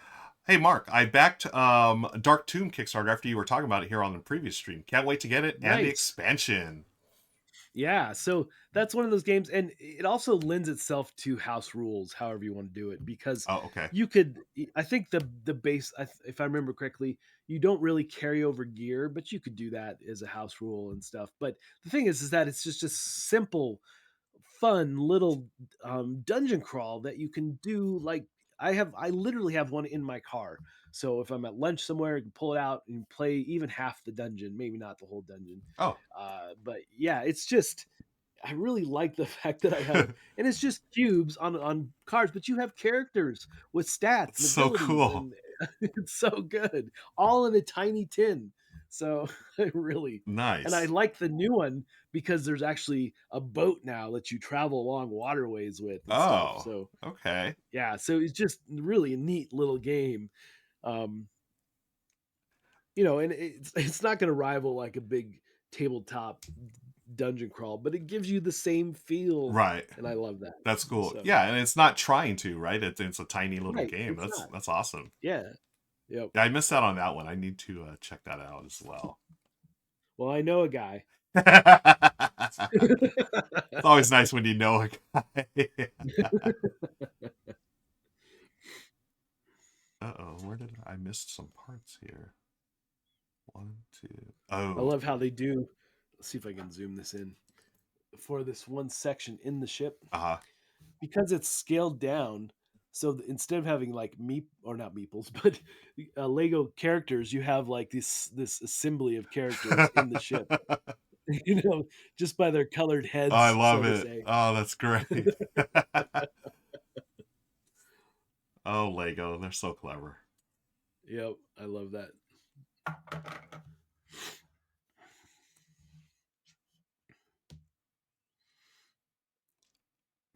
hey, Mark, I backed Dark Tomb Kickstarter after you were talking about it here on the previous stream. Can't wait to get it and the Nice. expansion. Yeah, so that's one of those games, and it also lends itself to house rules, however you want to do it, because Oh, okay. you could. I think the base, if I remember correctly, you don't really carry over gear, but you could do that as a house rule and stuff. But the thing is that it's just a simple, fun little dungeon crawl that you can do. Like I literally have one in my car. So if I'm at lunch somewhere, I can pull it out and play even half the dungeon, maybe not the whole dungeon. Oh. But yeah, it's just I really like the fact that I have, and it's just cubes on cards, but you have characters with stats It's and so abilities, cool. and it's so good, all in a tiny tin. So I really, and I Nice. like the new one because there's actually a boat now that you travel along waterways with and stuff. Oh, So okay. yeah, so it's just really a neat little game. Um, and it's not going to rival like a big tabletop dungeon crawl, but it gives you the same feel, Right. and I love that. That's cool. So Yeah, and it's not trying to, right? It's a tiny little right, game. it's That's not. that's awesome. Yeah. Yep. Yeah, I missed out on that one. I need to check that out as well. Well, I know a guy. It's always nice when you know a guy. Uh-oh, where did I missed some parts here? 1, I Oh. love how they do. Let's see if I can zoom this in for this one section in the ship Uh-huh. because it's scaled down. So instead of having like meep or not meeples, but Lego characters, you have like this assembly of characters in the ship. You know, just by their colored I heads, so love to it. say. Oh, that's great. Oh, Lego, they're so clever. Yep, I love that.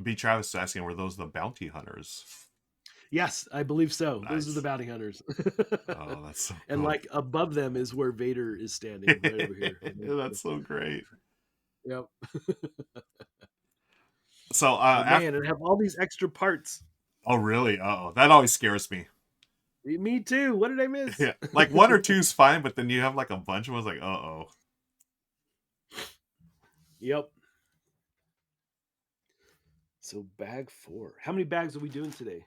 B. Travis is asking, were those the bounty hunters? Yes, I believe so. Those are the Nice. bounty hunters. Oh, that's so And cool. like above them is where Vader is standing, right over here. That's so great. Yep. So, But man, it have all these extra parts. oh, really? Uh-oh. That always scares me. Me too. What did I miss? Yeah. Like one or two is fine, but then you have like a bunch of us like, uh-oh. Yep. So bag 4. How many bags are we doing today?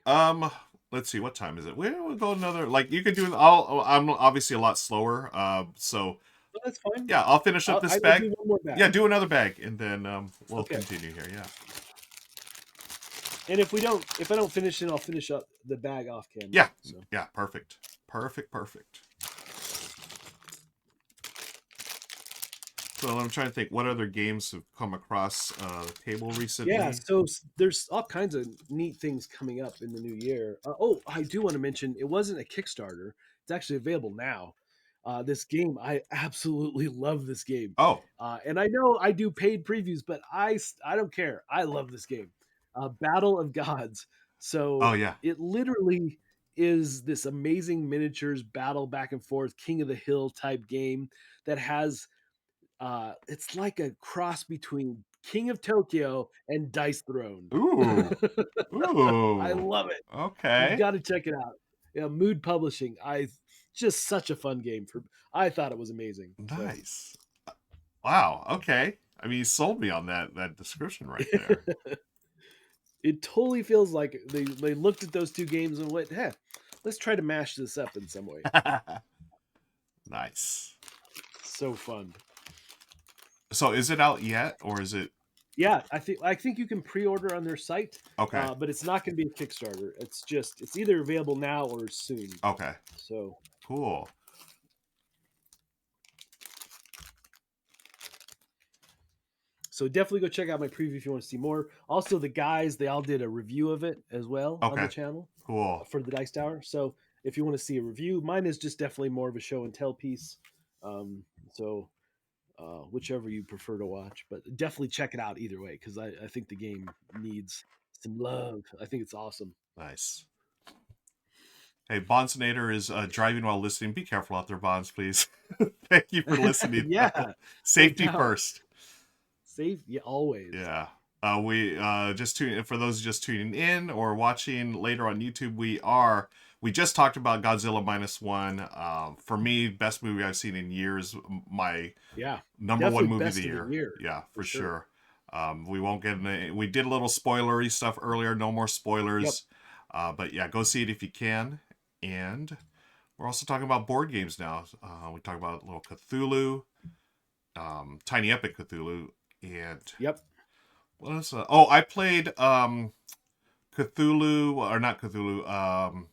Let's see, what time is it? We'll go another, like, you could do, I'm obviously a lot slower. So Oh, that's fine. yeah, I'll finish up this I will bag. do one more bag. Yeah, do another bag, and then we'll Okay. continue here. Yeah. And if I don't finish it, I'll finish up the bag off camera. Yeah. So. Yeah. Perfect. Perfect. So I'm trying to think what other games have come across the table recently. Yeah, so there's all kinds of neat things coming up in the new year. I do want to mention it wasn't a Kickstarter. It's actually available now. This game, I absolutely love this game. Oh. And I know I do paid previews, but I don't care. I love this game. Battle of Gods. Oh So yeah. it literally is this amazing miniatures battle back and forth, King of the Hill type game that has it's like a cross between King of Tokyo and Dice Throne. Ooh. I Ooh. love it. You've Okay. got to check it out. Yeah, Mood Publishing. I just such a fun game for. I thought it was amazing. So Nice. Wow. Okay. I mean, you sold me on that description right there. it totally feels like they looked at those two games and went, "Hey, let's try to mash this up in some way." Nice. So fun. So is it out yet, or is it? Yeah, I think you can pre-order on their site, Okay. but it's not going to be a Kickstarter. It's either available now or soon. Okay. So Cool. So definitely go check out my preview if you want to see more. Also, the guys, they all did a review of it as well on the Okay. channel Cool. for the Dice Tower. So if you want to see a review, mine is just definitely more of a show and tell piece. So whichever you prefer to watch, but definitely check it out either way because I think the game needs some love. I think it's awesome. Nice. Hey, Bonsonator is driving while listening. Be careful out there, Bonds, please. Thank you for listening. Yeah, Safety no doubt. first. Safe, yeah, always. Yeah. We just tune for those just tuning in or watching later on YouTube. We just talked about Godzilla Minus One. For me, best movie I've seen in years. My Yeah, number one definitely movie of best the of the year. year Yeah, for sure. sure. We won't get into. We did a little spoilery stuff earlier. No more Yep. spoilers. But yeah, go see it if you can. And we're also talking about board games now. We talk about a little Cthulhu, Tiny Epic Cthulhu, and Yep. what else? Oh, I played Cthulhu or not Cthulhu.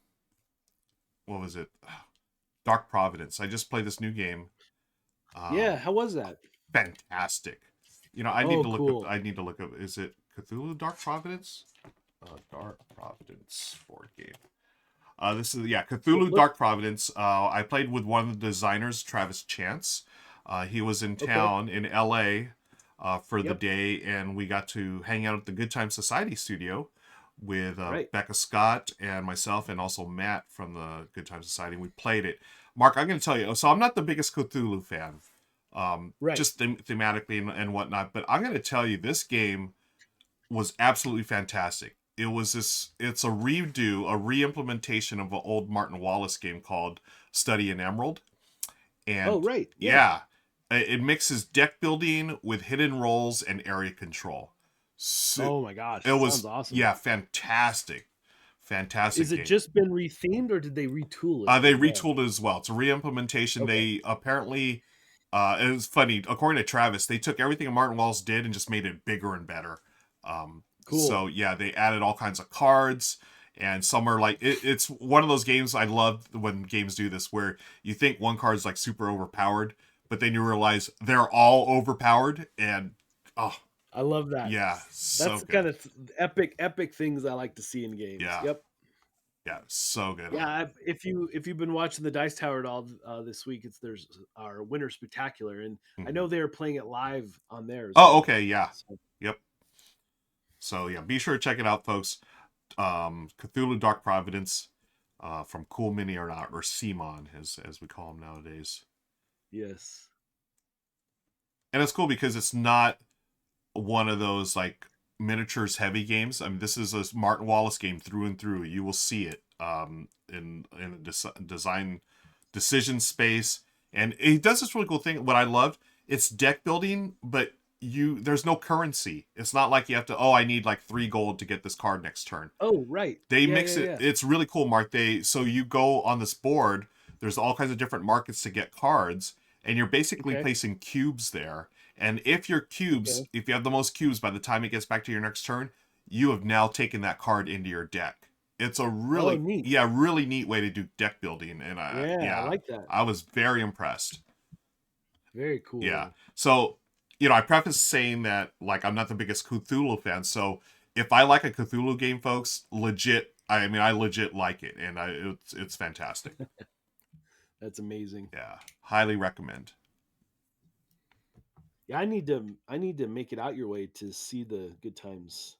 What was it? Dark Providence. I just played this new game. Yeah. How was that? Fantastic. You know, I need Oh, to look up. cool. I need to look up. Is it Cthulhu Dark Providence? Dark Providence board game. This is Cthulhu Look. Dark Providence. I played with one of the designers, Travis Chance. He was in Okay. town in L.A. For the Yep. day, and we got to hang out at the Good Time Society studio with Right. Becca Scott and myself, and also Matt from the Good Time Society. We played it. Mark, I'm going to tell you. So I'm not the biggest Cthulhu fan, Right. just thematically and whatnot. But I'm going to tell you, this game was absolutely fantastic. It's a redo, a re-implementation of an old Martin Wallace game called Study in Emerald. And Oh, right. yeah, it mixes deck building with hidden roles and area control. So Oh my gosh, it was sounds awesome. fantastic Is it game. just been rethemed or did they retool it? They as well? retooled it as well. It's a re-implementation. Okay. They apparently And it's funny. According to Travis, they took everything Martin Wallace did and just made it bigger and better. So Cool. yeah, they added all kinds of cards, and some are like it's one of those games I love when games do this, where you think one card's like super overpowered, but then you realize they're all overpowered, and oh I love that. yeah, That's so the kind good. of epic things I like to see in games. Yeah, Yep. yeah, so good. Yeah, if you've been watching the Dice Tower at all this week, it's there's our Winter Spectacular, and I Mhm. know they are playing it live on there as Oh, well. okay, yeah, So yep. So yeah, be sure to check it out, folks. Cthulhu Dark Providence, from Cool Mini or Simon, as we call him nowadays. yes. And it's cool because it's not one of those like miniatures heavy games. I mean, this is a Martin Wallace game through and through. You will see it in a design decision space, and he does this really cool thing. What I loved, it's deck building, but there's no currency. It's not like you have to. Oh, I need like 3 gold to get this card next turn. Oh, right. They Yeah, mix yeah, it. yeah. It's really cool, Mark. So you go on this board. There's all kinds of different markets to get cards, and you're basically Okay. placing cubes there. And if your Okay. cubes, if you have the most cubes by the time it gets back to your next turn, you have now taken that card into your deck. It's a Oh, really, neat. yeah, really neat way to do deck building, and Yeah, I yeah, like that. I was very impressed. Very Yeah. cool. So, I preface saying that like I'm not the biggest Cthulhu fan. So if I like a Cthulhu game, folks, legit. I mean, I legit like it, and it's fantastic. That's amazing. Yeah, highly recommend. Yeah, I need to make it out your way to see the Good Times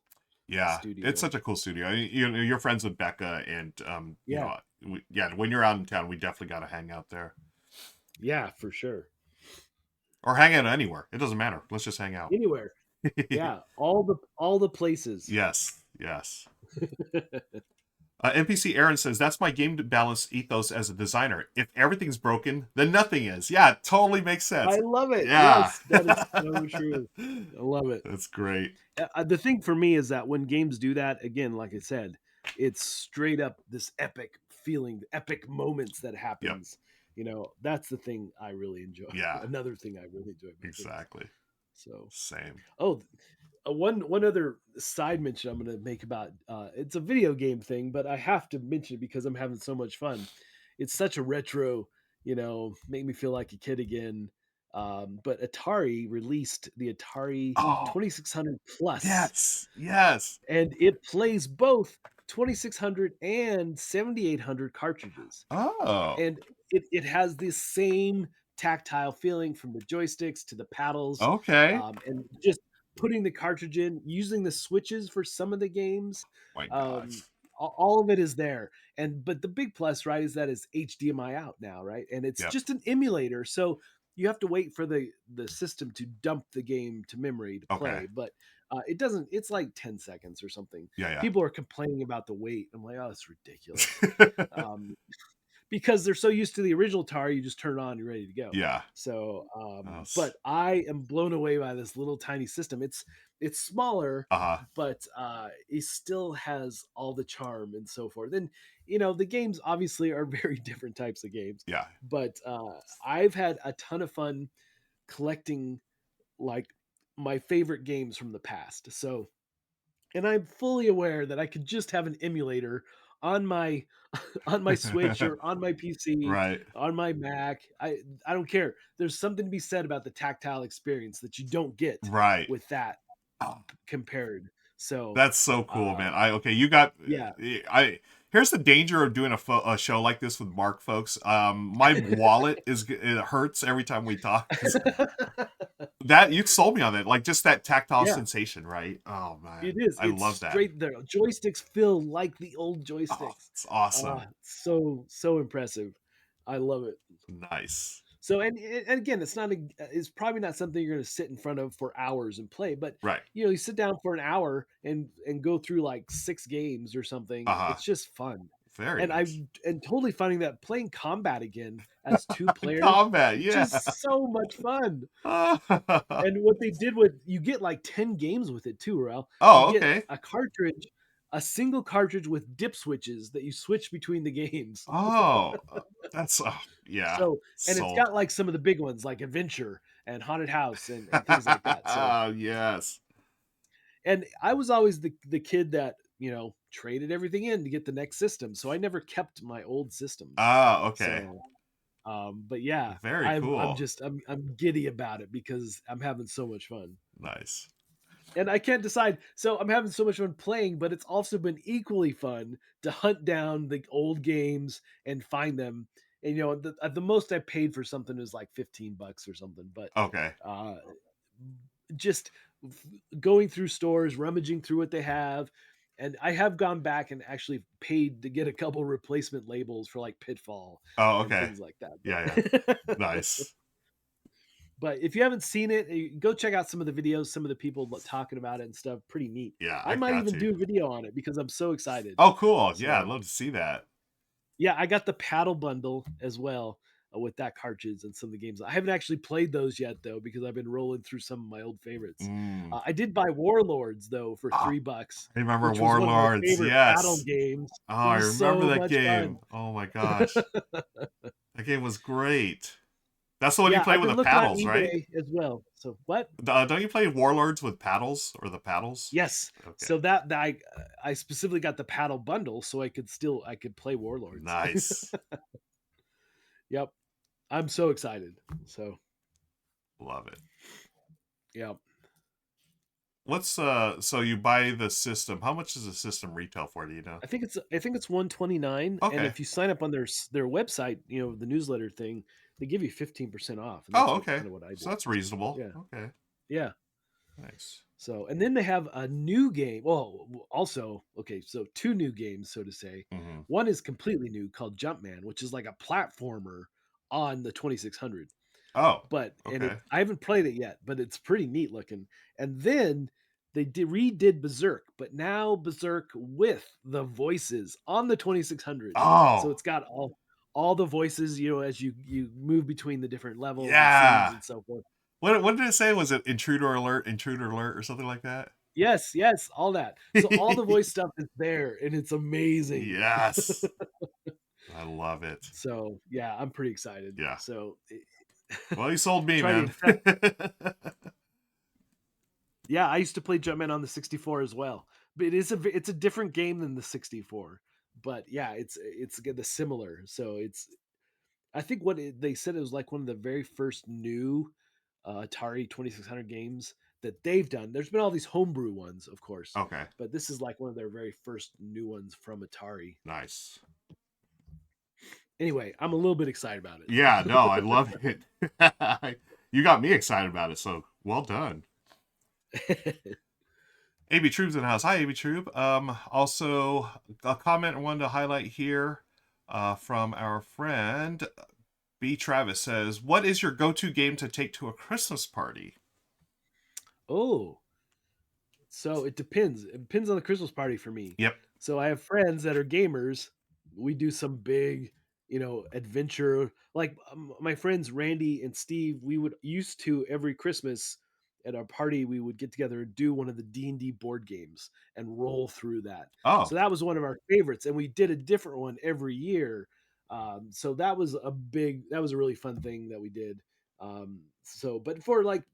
Yeah, it's studio. such a cool studio. You're friends with Becca, and Yeah. yeah, when you're out in town, we definitely got to hang out there Yeah, for sure. or hang out anywhere. It doesn't matter. Let's just hang out. Anywhere. Yeah, all the places. Yes, yes. NPC Aaron says, that's my game balance ethos as a designer. If everything's broken, then nothing is. Yeah, it totally makes I sense. love it. Yeah. Yes, that is so true. I love it. That's great. The thing for me is that when games do that, again, like I said, it's straight up this epic feeling, epic moments that Yep. happens. You know, that's the thing I really enjoy. Yeah, Another thing I really enjoy about games. exactly. So, Same. oh, one other side mention I'm going to make about it's a video game thing, but I have to mention it because I'm having so much fun. It's such a retro, make me feel like a kid again. But Atari released the Atari Oh, 2600 Plus, yes. Yes. and it plays both 2600 and 7800 cartridges, Oh, and it has this same tactile feeling from the joysticks to the paddles, okay. and just putting the cartridge in, using the switches for some of the games. My Um, gosh. all of it is there, and but the big plus, right, is that it's HDMI out now, right, and it's Yep. just an emulator, so you have to wait for the system to dump the game to memory to Okay. play, but it doesn't. It's like 10 seconds or something. Yeah, People are complaining about the wait. I'm like, oh, it's ridiculous. yeah. Um, because they're so used to the original Atari, you just turn it on, you're ready to go. Yeah. So, Uh but I am blown away by this little tiny system. It's smaller, huh. but it still has all the charm and so forth. And the games obviously are very different types of games, Yeah. but I've had a ton of fun collecting like my favorite games from the past. So, and I'm fully aware that I could just have an emulator on my on my Switch or on my PC, Right. on my Mac. I don't care. There's something to be said about the tactile experience that you don't get Right. with that Oh, compared. So, that's so cool, man. um, Okay, you got yeah. I here's the danger of doing a show like this with Mark, folks. My wallet it hurts every time we talk because that you sold me on it. Like just that tactile Yeah, sensation, right? Oh it man, is. I It's love that. straight there. Joysticks feel like the old Oh, joysticks. it's awesome. So impressive. I love it. Nice. So and again, it's probably not something you're going to sit in front of for hours and play, but Right. you sit down for an hour and go through like 6 games or something. Uh-huh. It's just fun, Very and I nice. and totally finding that playing combat again as two players, Combat, yeah. just so much fun. Oh, And what they did with you get like 10 games with it too, Rel. You get okay. a cartridge, a single cartridge with dip switches that you switch between the games. Oh, that's yeah, So, and it's sold. got like some of the big ones like Adventure and Haunted House and things like that. So, Yes. and I was always the kid that, traded everything in to get the next system. So I never kept my old systems. Ah, okay. So, but yeah, Very I'm cool. just I'm giddy about it because I'm having so much fun. Nice. And I can't decide. So I'm having so much fun playing, but it's also been equally fun to hunt down the old games and find them. And the most I paid for something is like $15 or something. But Okay. uh, just going through stores, rummaging through what they have, and I have gone back and actually paid to get a couple replacement labels for like Pitfall Oh, and okay. things like that. Yeah, yeah. But Nice. But if you haven't seen it, go check out some of the videos, some of the people talking about it and stuff. Pretty neat. Yeah, I I might got even to. do a video on it because I'm so excited. Oh, cool. Yeah, I'd So love to see that. yeah, I got the paddle bundle as well with that cartridge and some of the games. I haven't actually played those yet though because I've been rolling through some of my old favorites. Mm. I did buy Warlords though for Ah, $3, I remember which was one of my Warlords. favorite paddle Yes. games. Oh, It I was remember so that much game. fun. Oh my gosh. That game was great. That's the one you Yeah, play I've with been the looking on paddles, right? eBay as well. So what? Don't you play Warlords with paddles or the paddles? Yes. Okay. So that I specifically got the paddle bundle so I could play Warlords. Nice. Yep. I'm so excited. So, Love it. yep. What's so you buy the system. How much does the system retail for, do you know? I think it's 129, and Okay. if you sign up on their website, the newsletter thing, they give you 15% off, and that's Oh, what okay. kind of what I So did. that's So, reasonable. yeah. Okay. Yeah. Nice. So, and then they have a new game. Well, also, okay, so two new games, so to say. Hmm. One is completely new called Jumpman, which is like a platformer on the 2600. Oh, But and okay. I haven't played it yet, but it's pretty neat looking. And then they redid Berserk, but now Berserk with the voices on the 2600. So Oh, it's got all the voices, as you move between the different levels and scenes yeah. and so forth. What did it say? Was it intruder alert, or something like that? Yes, yes, all that. So all the voice stuff is there, and it's amazing. Yes. I love it. So yeah, I'm pretty excited. Yeah. So Well, you sold me, try to man. impress. Yeah, I used to play Jumpman on the 64 as well, but it's a different game than the 64. But yeah, it's the similar. So I think they said it was like one of the very first new Atari 2600 games that they've done. There's been all these homebrew ones, of course, Okay. but this is like one of their very first new ones from Atari. Nice. Anyway, I'm a little bit excited about Yeah, no, I love it. You got me excited about it, so well done. it. AB Troop's in the house. Hi, AB Troop. Also, a comment I wanted to highlight here from our friend B. Travis says, "What is your go-to game to take to a Christmas party?" Oh, so it depends. It depends on the Christmas party for me. Yep. So I have friends that are gamers. We do some big, adventure. Like my friends Randy and Steve, we would used to every Christmas at our party we would get together and do one of the D&D board games and roll through that. Oh, So that was one of our favorites, and we did a different one every year. So that was a really fun thing that we did. But for like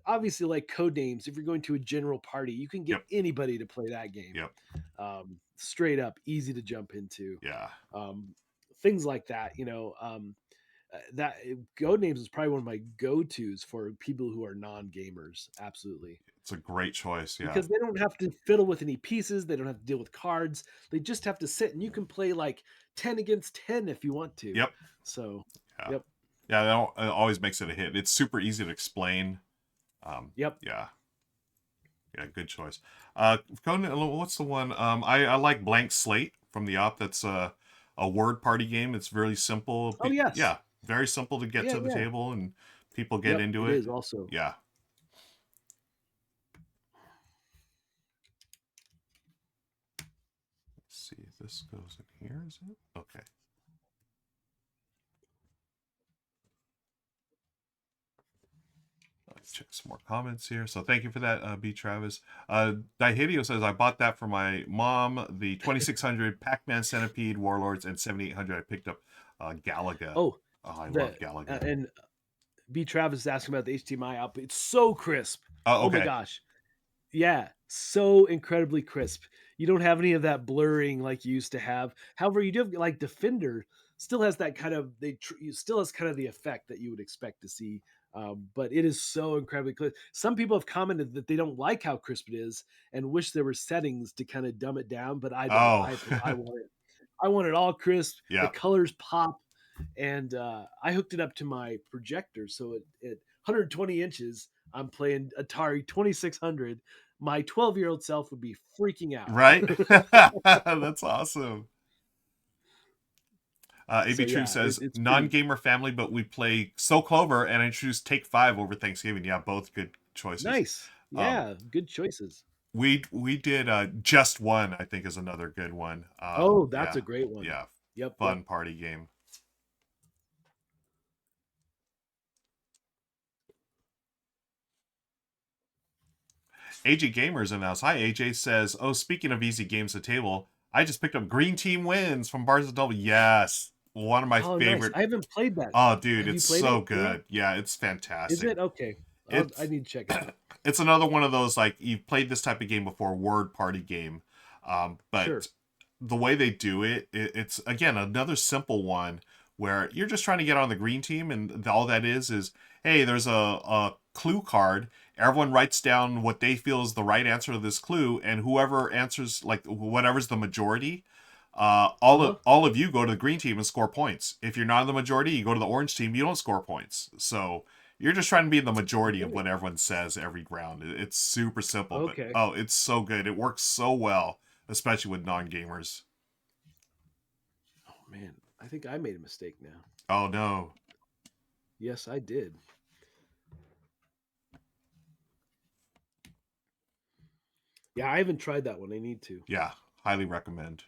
obviously like code names, if you're going to a general party you can get yep, anybody to play that game. yep, Straight up easy to jump into. yeah. Things like that, that code names is probably one of my go-to's for people who are non-gamers. Absolutely. It's a great choice. Yeah. Because they don't have to fiddle with any pieces, they don't have to deal with cards, they just have to sit, and you can play like 10 against 10 if you want to. Yep. So Yeah. yep. Yeah. That always makes it a hit. It's super easy to explain. Yep. Yeah. Yeah. Good choice. Conan, what's the one? I like Blank Slate from the op. That's a word party game. It's really simple. Oh yes. Yeah. Very simple to get Yeah, to the yeah. table and people get Yep, into it it. is also. Yeah. Let's see if this goes in here. Is it? Okay. check some more comments here. So thank you for that, B. Travis. Dihideo says, I bought that for my mom. The 2600 Pac-Man Centipede, Warlords, and 7800 I picked up Galaga. Oh, Oh, I the love Galaga. and B. Travis is asking about the HDMI output. It's so crisp. Oh, Oh my okay. gosh. Yeah, so incredibly crisp. You don't have any of that blurring like you used to have. However, you do have, like Defender still has that kind of still has kind of the effect that you would expect to see. But it is so incredibly crisp. Some people have commented that they don't like how crisp it is and wish there were settings to kind of dumb it down. But I don't. Oh, I want it. I want it all crisp. The yeah. colors pop, and I hooked it up to my projector, so at 120 inches, I'm playing Atari 2600. My 12-year-old self would be freaking out. Right? That's awesome. So AB True yeah, says, it's pretty non-gamer family, but we play So Clover and I introduced Take 5 over Thanksgiving. Yeah, both good choices. nice. Um, Yeah, good choices. we did Just One, I think is another good one. Oh, that's Yeah, a great one. yeah, Yep, yep. fun party game. AJ Gamers in the house. Hi, AJ says, oh, speaking of easy games to table, I just picked up Green Team Wins from Barnes& and Noble. Yes, one of my Oh, nice. favorite. I haven't played that. Oh, dude, Have you it's played so it? Yeah. good. Yeah, it's Is fantastic. it okay? I It's need to check it out. it's another one of those, like, you've played this type of game before, word party game, Sure. but the way they do it's again another simple one where you're just trying to get on the green team, and all that is hey, there's a clue card. Everyone writes down what they feel is the right answer to this clue, and whoever answers, like, whatever's the majority, Uh huh. all of you go to the green team and score points. If you're not in the majority, you go to the orange team. You don't score points. So you're just trying to be in the majority of Okay. what everyone says every round. It's super simple, but Okay. oh, it's so good. It works so well, especially with non-gamers. Oh man, I think I made a mistake now. Oh no. Yes, I did. Yeah, I haven't tried that one. I need to. Yeah, highly recommend.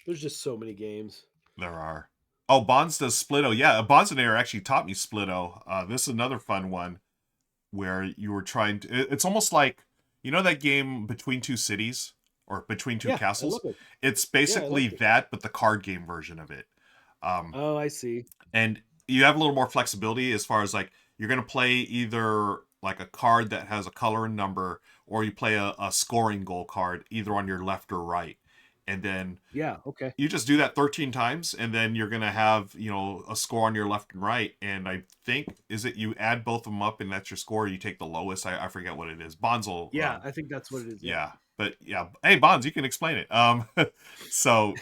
There's just so many games. There are. Oh, Bonds does Splitto. Yeah, Bonds and Air actually taught me Splitto. This is another fun one where you were trying to. It's almost like, you know, that game Between Two Cities or Between Two Yeah, I love Castles. it. It's Yeah, I basically like it. that, but the card game version of it. Um, Oh, I see. and you have a little more flexibility as far as, like, you're going to play either like a card that has a color and number, or you play a scoring goal card either on your left or right, and then Yeah, okay. you just do that 13 times, and then you're going to have, a score on your left and right. And I think, is it you add both of them up and that's your score, or you take the lowest? I forget what it is. Bonzel. Yeah, I think that's what it is. Yeah. Yeah, but yeah, hey, Bonds, you can explain it. So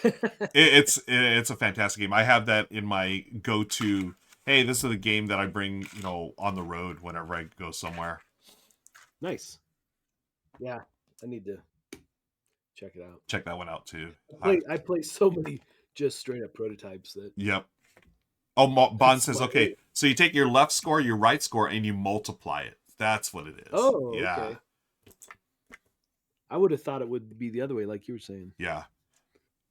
it's a fantastic game. I have that in my go-to. Hey, this is a game that I bring, on the road whenever I go somewhere. Nice. Yeah, I need to check it out. Check that one out too. I play so many just straight up prototypes that Yep. Oh, Bond that's says, my okay, so you take your left score, your right score, and you multiply it. That's what it is. Oh, Yeah. okay. I would have thought it would be the other way, like you were saying. Yeah.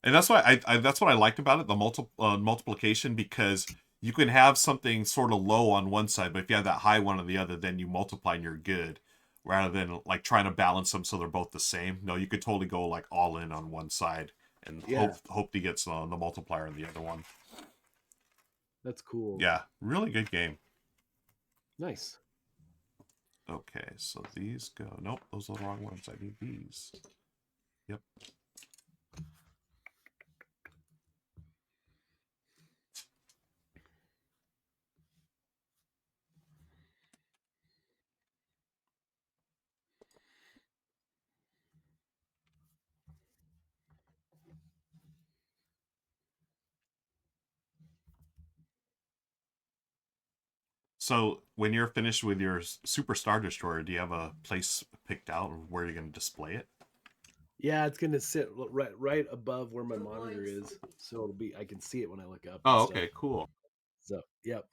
And that's why that's what I liked about it, the multiplication, because you can have something sort of low on one side, but if you have that high one on the other, then you multiply and you're good. Rather than, like, trying to balance them so they're both the same. No, you could totally go, like, all in on one side and Yeah, hope to get the multiplier on the other one. that's cool. Yeah, really good game. Nice. Okay, so these go. Nope, those are the wrong ones. I need these. Yep. So when you're finished with your Super Star Destroyer, do you have a place picked out where you're going to display it? Yeah, it's gonna sit right above where my monitor is, so it'll be I can see it when I look up and Oh, stuff. okay, cool. So, yep.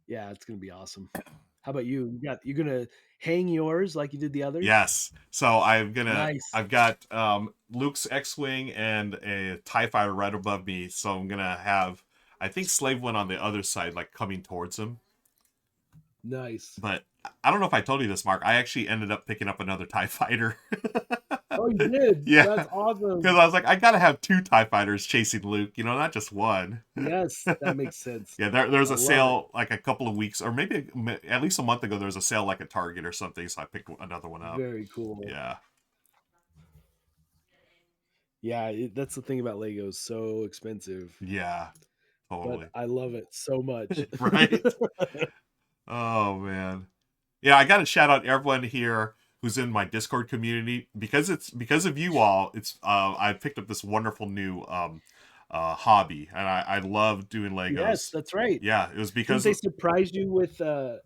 Yeah, it's gonna be awesome. How about you? You gonna hang yours like you did the others? Yes. So Nice. I've got Luke's X-wing and a TIE fighter right above me. So I'm gonna have I think Slave went on the other side, like coming towards him. Nice. But I don't know if I told you this, Mark. I actually ended up picking up another TIE fighter. Oh, you did? Yeah. That's Because awesome. I was like, I gotta have 2 TIE fighters chasing Luke, not just one. Yes, that makes sense. Yeah, there's I a love it. sale like a couple of weeks, or maybe at least a month ago. There was a sale like at Target or something, so I picked another one up. Very cool. Yeah, Yeah, that's the thing about Legos, so expensive, yeah, but totally. I love it so much. Right? Oh man. Yeah, I got to shout out everyone here who's in my Discord community because of you all. It's I picked up this wonderful new hobby, and I love doing Yes, Legos. that's right. Yeah, it was Didn't because they surprise you with, a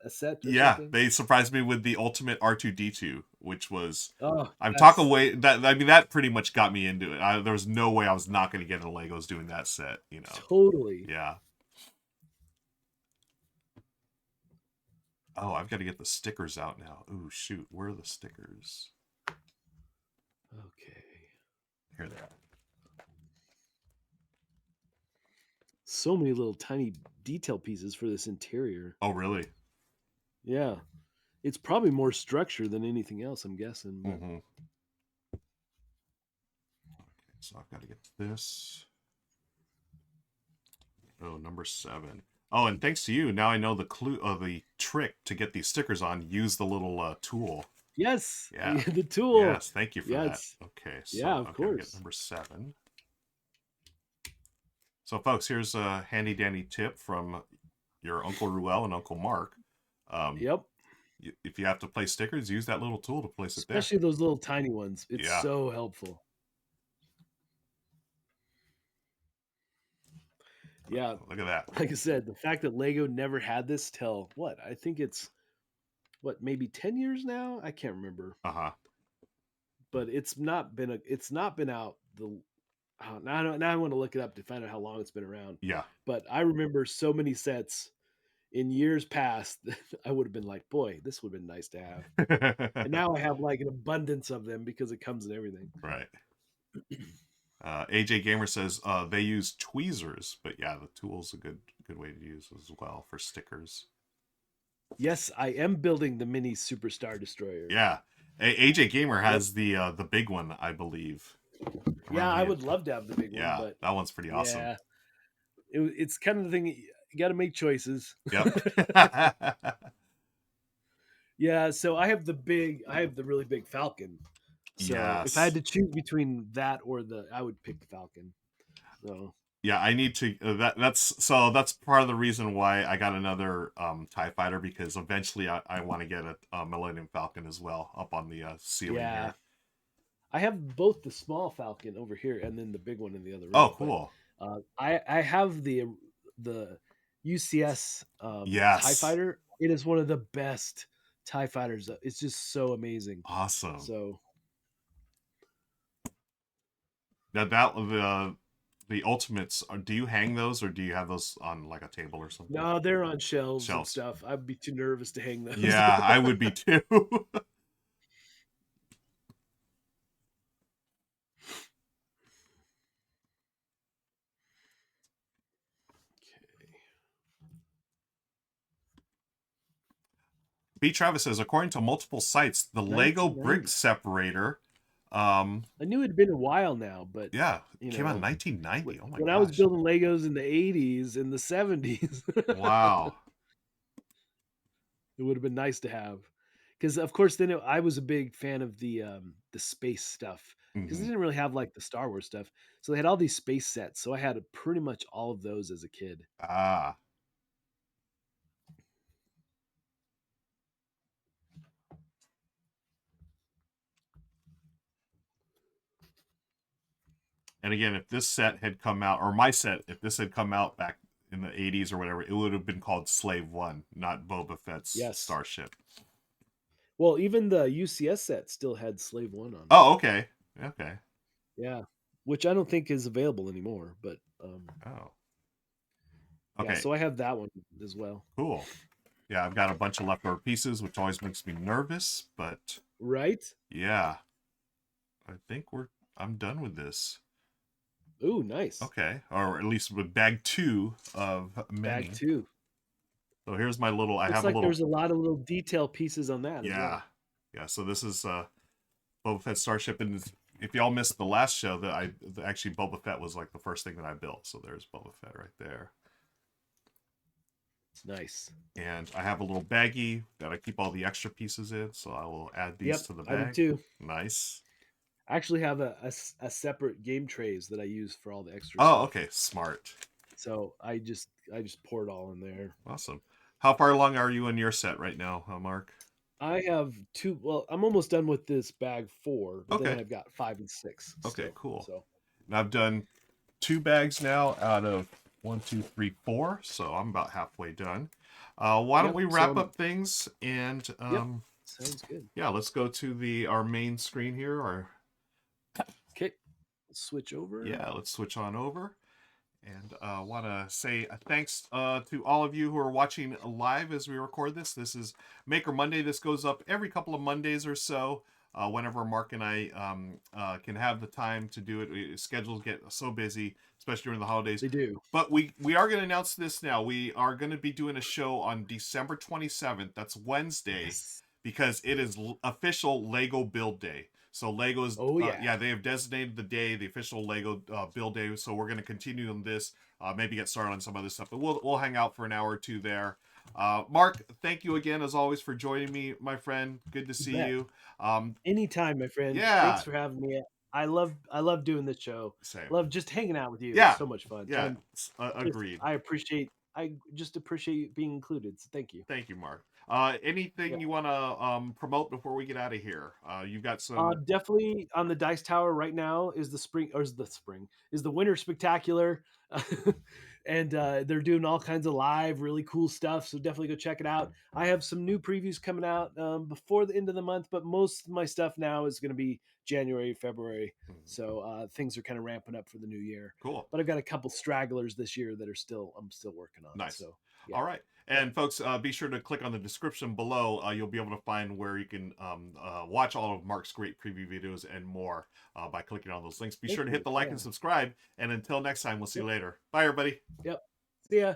set or yeah, something? they surprised me with the ultimate R2D2, which was Oh, I'm talking yes, way that I mean that pretty much got me into it. There was no way I was not going to get into Legos doing that set. totally. Yeah. Oh, I've got to get the stickers out now. Ooh, shoot, where are the stickers? Okay. Here they are. So many little tiny detail pieces for this interior. Oh, really? Yeah. It's probably more structure than anything else, I'm guessing, but Mm-hmm. So I've got to get this. Oh, number 7. Oh, and thanks to you, now I know the clue of the trick to get these stickers on. Use the little tool. yes, Yeah. the tool. Yes, thank you for that. Yes. Okay, Yeah, so of I've got to get course. number 7. So, folks, here's a handy dandy tip from your Uncle Ruel and Uncle Mark. Um, Yep. if you have to place stickers, use that little tool to place it there. Especially those little tiny ones. It's Yeah. so helpful. Yeah, Look at that. like I said, the fact that Lego never had this till what? I think it's what, maybe 10 years now? I can't remember. Uh huh. But it's not been out the now I want to look it up to find out how long it's been around. Yeah. But I remember so many sets in years past that I would have been like, boy, this would have been nice to have. And now I have like an abundance of them because it comes in everything. Right. AJ Gamer says they use tweezers, but yeah, the tool's a good way to use as well for stickers. Yes, I am building the mini Superstar Destroyer. Yeah, AJ Gamer Yep. has the big one, I believe. Yeah, Remember I would love to have the big one, yeah, but that one's pretty awesome. yeah, it's kind of the thing. You got to make choices. Yep. Yeah, so I have the really big Falcon. So if I had Yes. to choose between that or I would pick the Falcon. So Yeah, I need to. That's part of the reason why I got another Tie Fighter because eventually I want to get a Millennium Falcon as well up on the ceiling yeah, here. I have both the small Falcon over here and then the big one in the other Oh, room. But cool. I have the UCS Tie Yes. Fighter. It is one of the best Tie Fighters. It's just so amazing. Awesome. So Now the ultimates. Do you hang those or do you have those on like a table or something? no, they're on shelves and Shelves. stuff. I'd be too nervous to hang those. Yeah, I would be too. B. Travis says, according to multiple sites, the Lego brick 1990. separator, I knew it'd been a while now, but yeah, you came out in know, 1990. Oh my when I was gosh! building Legos in the 80s and the 70s, it Wow. would have been nice to have. Because of course, then I was a big fan of the space stuff because they Hmm. didn't really have like the Star Wars stuff, so they had all these space sets. So I had pretty much all of those as a kid. Ah. And again, if this set had come out, or my set, if this had come out back in the 80s or whatever, it would have been called Slave One, not Boba Fett's Yes. starship. Well, even the UCS set still had Slave One on it. Oh, okay. Okay. Yeah, which I don't think is available anymore. But Oh. yeah, Okay. so I have that one as well. Cool. Yeah, I've got a bunch of leftover pieces, which always makes me nervous, but Right? yeah, I think I'm done with this. Ooh, nice. Okay, or at least with bag 2 of Bag many. 2. So here's my little. I Looks have a like little. there's a lot of little detail pieces on that as Yeah, well. yeah. So this is Boba Fett Starship, and if y'all missed the last show, actually Boba Fett was like the first thing that I built. So there's Boba Fett right there. It's nice. And I have a little baggie that I keep all the extra pieces in, so I will add these Yep, to the I do bag. too. Nice. I actually have a separate game trays that I use for all the extra Oh, stuff. okay, smart. So I just pour it all in there. Awesome. How far along are you in your set right now, Mark? I have two. Well, I'm almost done with this bag 4, but then Okay. I've got 5 and 6 Okay, still. cool. So And I've done 2 bags now out of 1, 2, 3, 4, so I'm about halfway done. Why don't yep. we So wrap up things and yep. Sounds good. yeah, let's go to our main screen here. Or Okay. Switch over. yeah, let's switch on over. And want to say thanks to all of you who are watching live as we record this. This is Maker Monday. This goes up every couple of Mondays or so. Whenever Mark and I can have the time to do it. Schedules get so busy, especially during the holidays. They do. But we are going to announce this now. We are going to be doing a show on December 27th. That's Wednesday, Yes. because it is official Lego Build Day. So Legos, Oh yeah. yeah, they have designated the day, the official Lego Build Day. So we're going to continue on this. Maybe get started on some other stuff, but we'll hang out for an hour or two there. Mark, thank you again as always for joining me, my friend. Good to You see bet. you. Anytime, my friend. Yeah, Thanks for having me. I love doing this show. same. Love just hanging out with you. It's Yeah, so much fun. yeah, And just agreed. I just appreciate you being included. So thank you. Thank you, Mark. Anything Yeah. you want to promote before we get out of here? You've got some. Definitely on the Dice Tower right now is the Winter Spectacular, and they're doing all kinds of live, really cool stuff. So definitely go check it out. I have some new previews coming out before the end of the month, but most of my stuff now is going to be January, February. So things are kind of ramping up for the new year. Cool. But I've got a couple stragglers this year that I'm still working on. Nice. So yeah. All right. And folks, be sure to click on the description below. You'll be able to find where you can watch all of Mark's great preview videos and more by clicking on those links. Be Thank sure to you. hit the like Yeah. and subscribe. And until next time, we'll see you Yep. later. Bye, everybody. Yep. See ya.